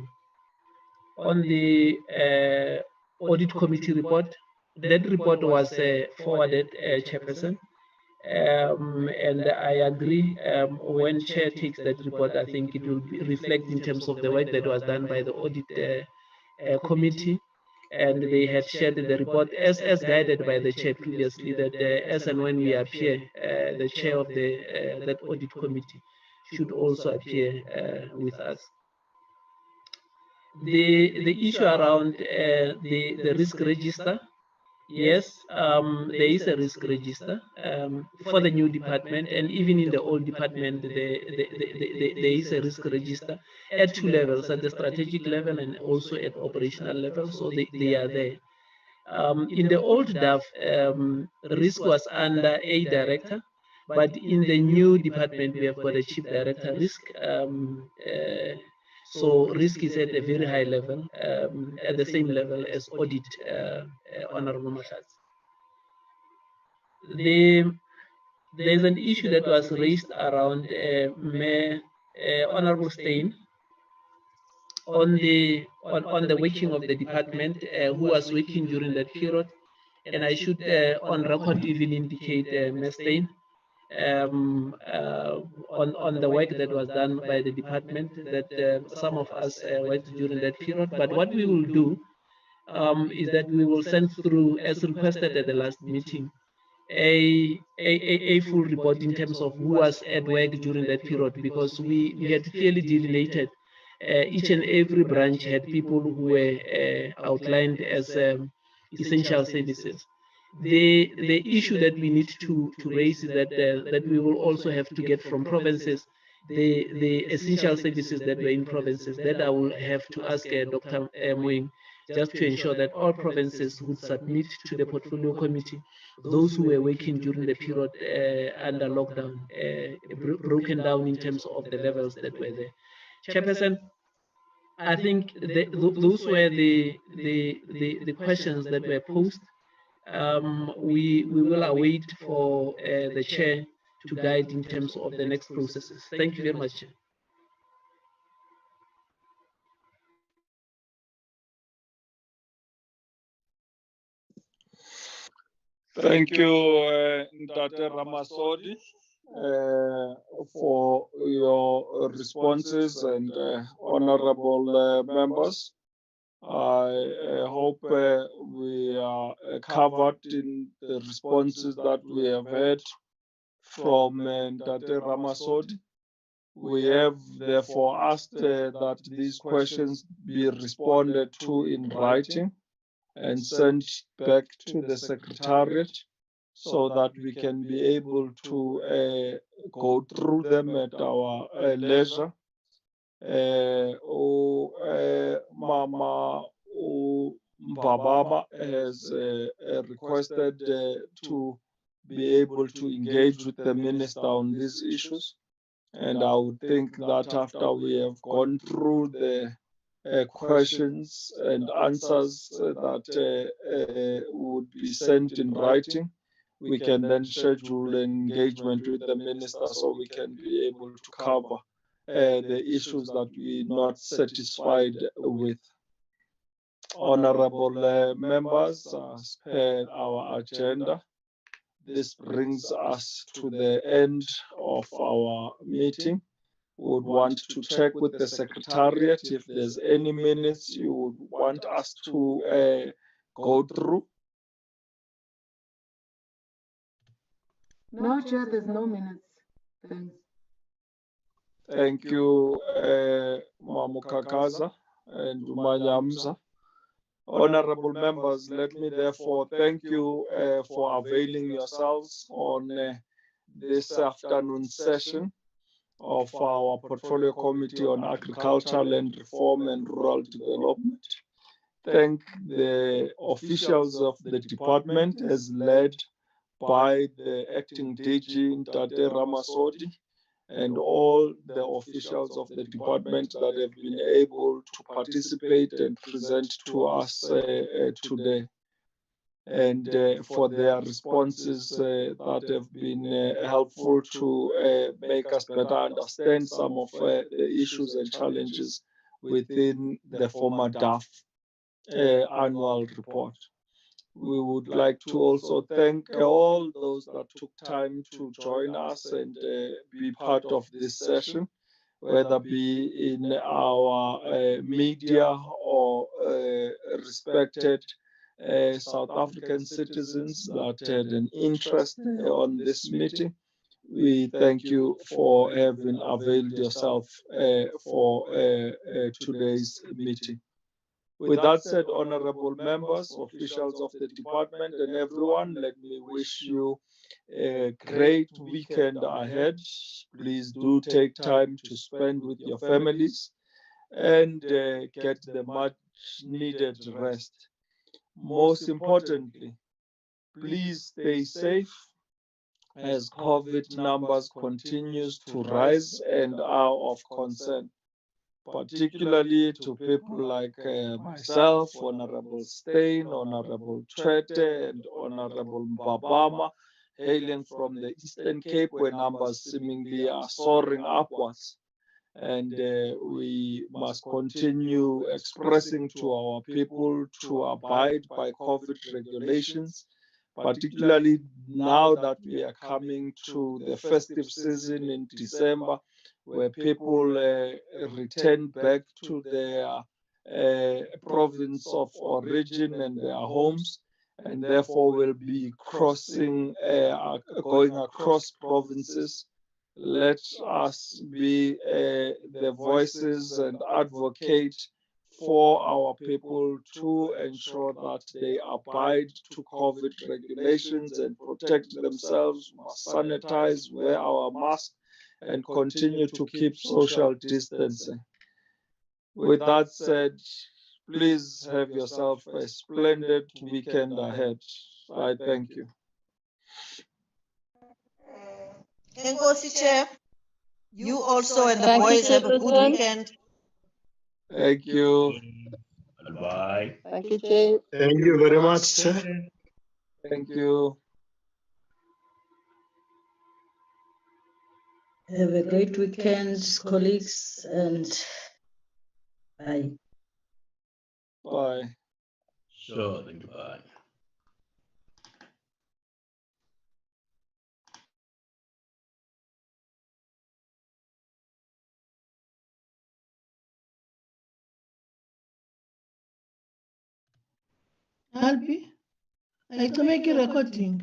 audit committee report, that report was forwarded, Chairperson, and I agree. When Chair takes that report, I think it will reflect in terms of the work that was done by the audit committee, and they had shared the report as guided by the Chair previously, that as and when we appear, the Chair of that audit committee should also appear with us. The issue around the risk register, yes, there is a risk register for the new department, and even in the old department, there is a risk register at two levels, at the strategic level and also at operational level, so they are there. In the old DAFF, risk was under a director, but in the new department, we have got a chief director risk. So risk is at a very high level, at the same level as audit, Honorable Mahlatsi. There's an issue that was raised around Honorable Steyn on the working of the department, who was working during that period, and I should on record even indicate Ms. Steyn on the work that was done by the department, that some of us worked during that period. But what we will do is that we will send through, as requested at the last meeting, a full report in terms of who was at work during that period, because we had clearly delineated each and every branch had people who were outlined as essential services. The issue that we need to raise is that we will also have to get from provinces the essential services that were in provinces. That I will have to ask Dr. Moeng, just to ensure that all provinces would submit to the portfolio committee those who were working during the period under lockdown, broken down in terms of the levels that were there. Chairperson, I think those were the questions that were posed. We will await for the Chair to guide in terms of the next processes. Thank you very much, Chair. Thank you, Dr. Ramasodi, for your responses, and honorable members. I hope we are covered in the responses that we have heard from Dr. Ramasodi. We have therefore asked that these questions be responded to in writing and sent back to the Secretariat, so that we can be able to go through them at our leisure. Mama Mbababa has requested to be able to engage with the Minister on these issues, and I would think that after we have gone through the questions and answers that would be sent in writing, we can then schedule an engagement with the Minister, so we can be able to cover the issues that we're not satisfied with. Honorable members, as per our agenda, this brings us to the end of our meeting. We would want to check with the Secretariat if there's any minutes you would want us to go through. No, Chair, there's no minutes. Thanks. Thank you, Mamukakaza and Umanyamza. Honorable members, let me therefore thank you for availing yourselves on this afternoon session of our Portfolio Committee on Agriculture, Land Reform and Rural Development. thank the officials of the department as led by the acting DG Ntate Ramasodi and all the officials of the department that have been able to participate and present to us today, and for their responses that have been helpful to make us better understand some of the issues and challenges within the former DAFF annual report. We would like to also thank all those that took time to join us and be part of this session, whether be in our media or respected South African citizens that had an interest on this meeting. We thank you for having availed yourself for today's meeting. With that said, honorable members, officials of the department, and everyone, let me wish you a great weekend ahead. Please do take time to spend with your families and get the much needed rest. Most importantly, please stay safe as COVID numbers continues to rise and are of concern, particularly to people like myself, Honorable Stein, Honorable Trete, and Honorable Mbabama, hailing from the Eastern Cape, where numbers seemingly are soaring upwards. And we must continue expressing to our people to abide by COVID regulations, particularly now that we are coming to the festive season in December, where people return back to their province of origin and their homes, and therefore will be going across provinces. Let us be the voices and advocate for our people to ensure that they abide to COVID regulations and protect themselves, must sanitize, wear our mask, and continue to keep social distancing. With that said, please have yourself a splendid weekend ahead. I thank you. Enkosi Chair, you also and the boys have a good weekend. Thank you. Bye. Thank you, Chair. Thank you very much, Chair. Thank you. Have a great weekend, colleagues, and bye. Bye. Sure, thank you. Bye. Albi, I can make a recording.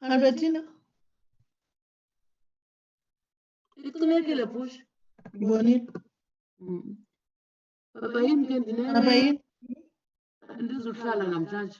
Albertina. Iqinekile push. Bonit. Papa yini ke ndine Papa yini? ndizohlala namhlanje.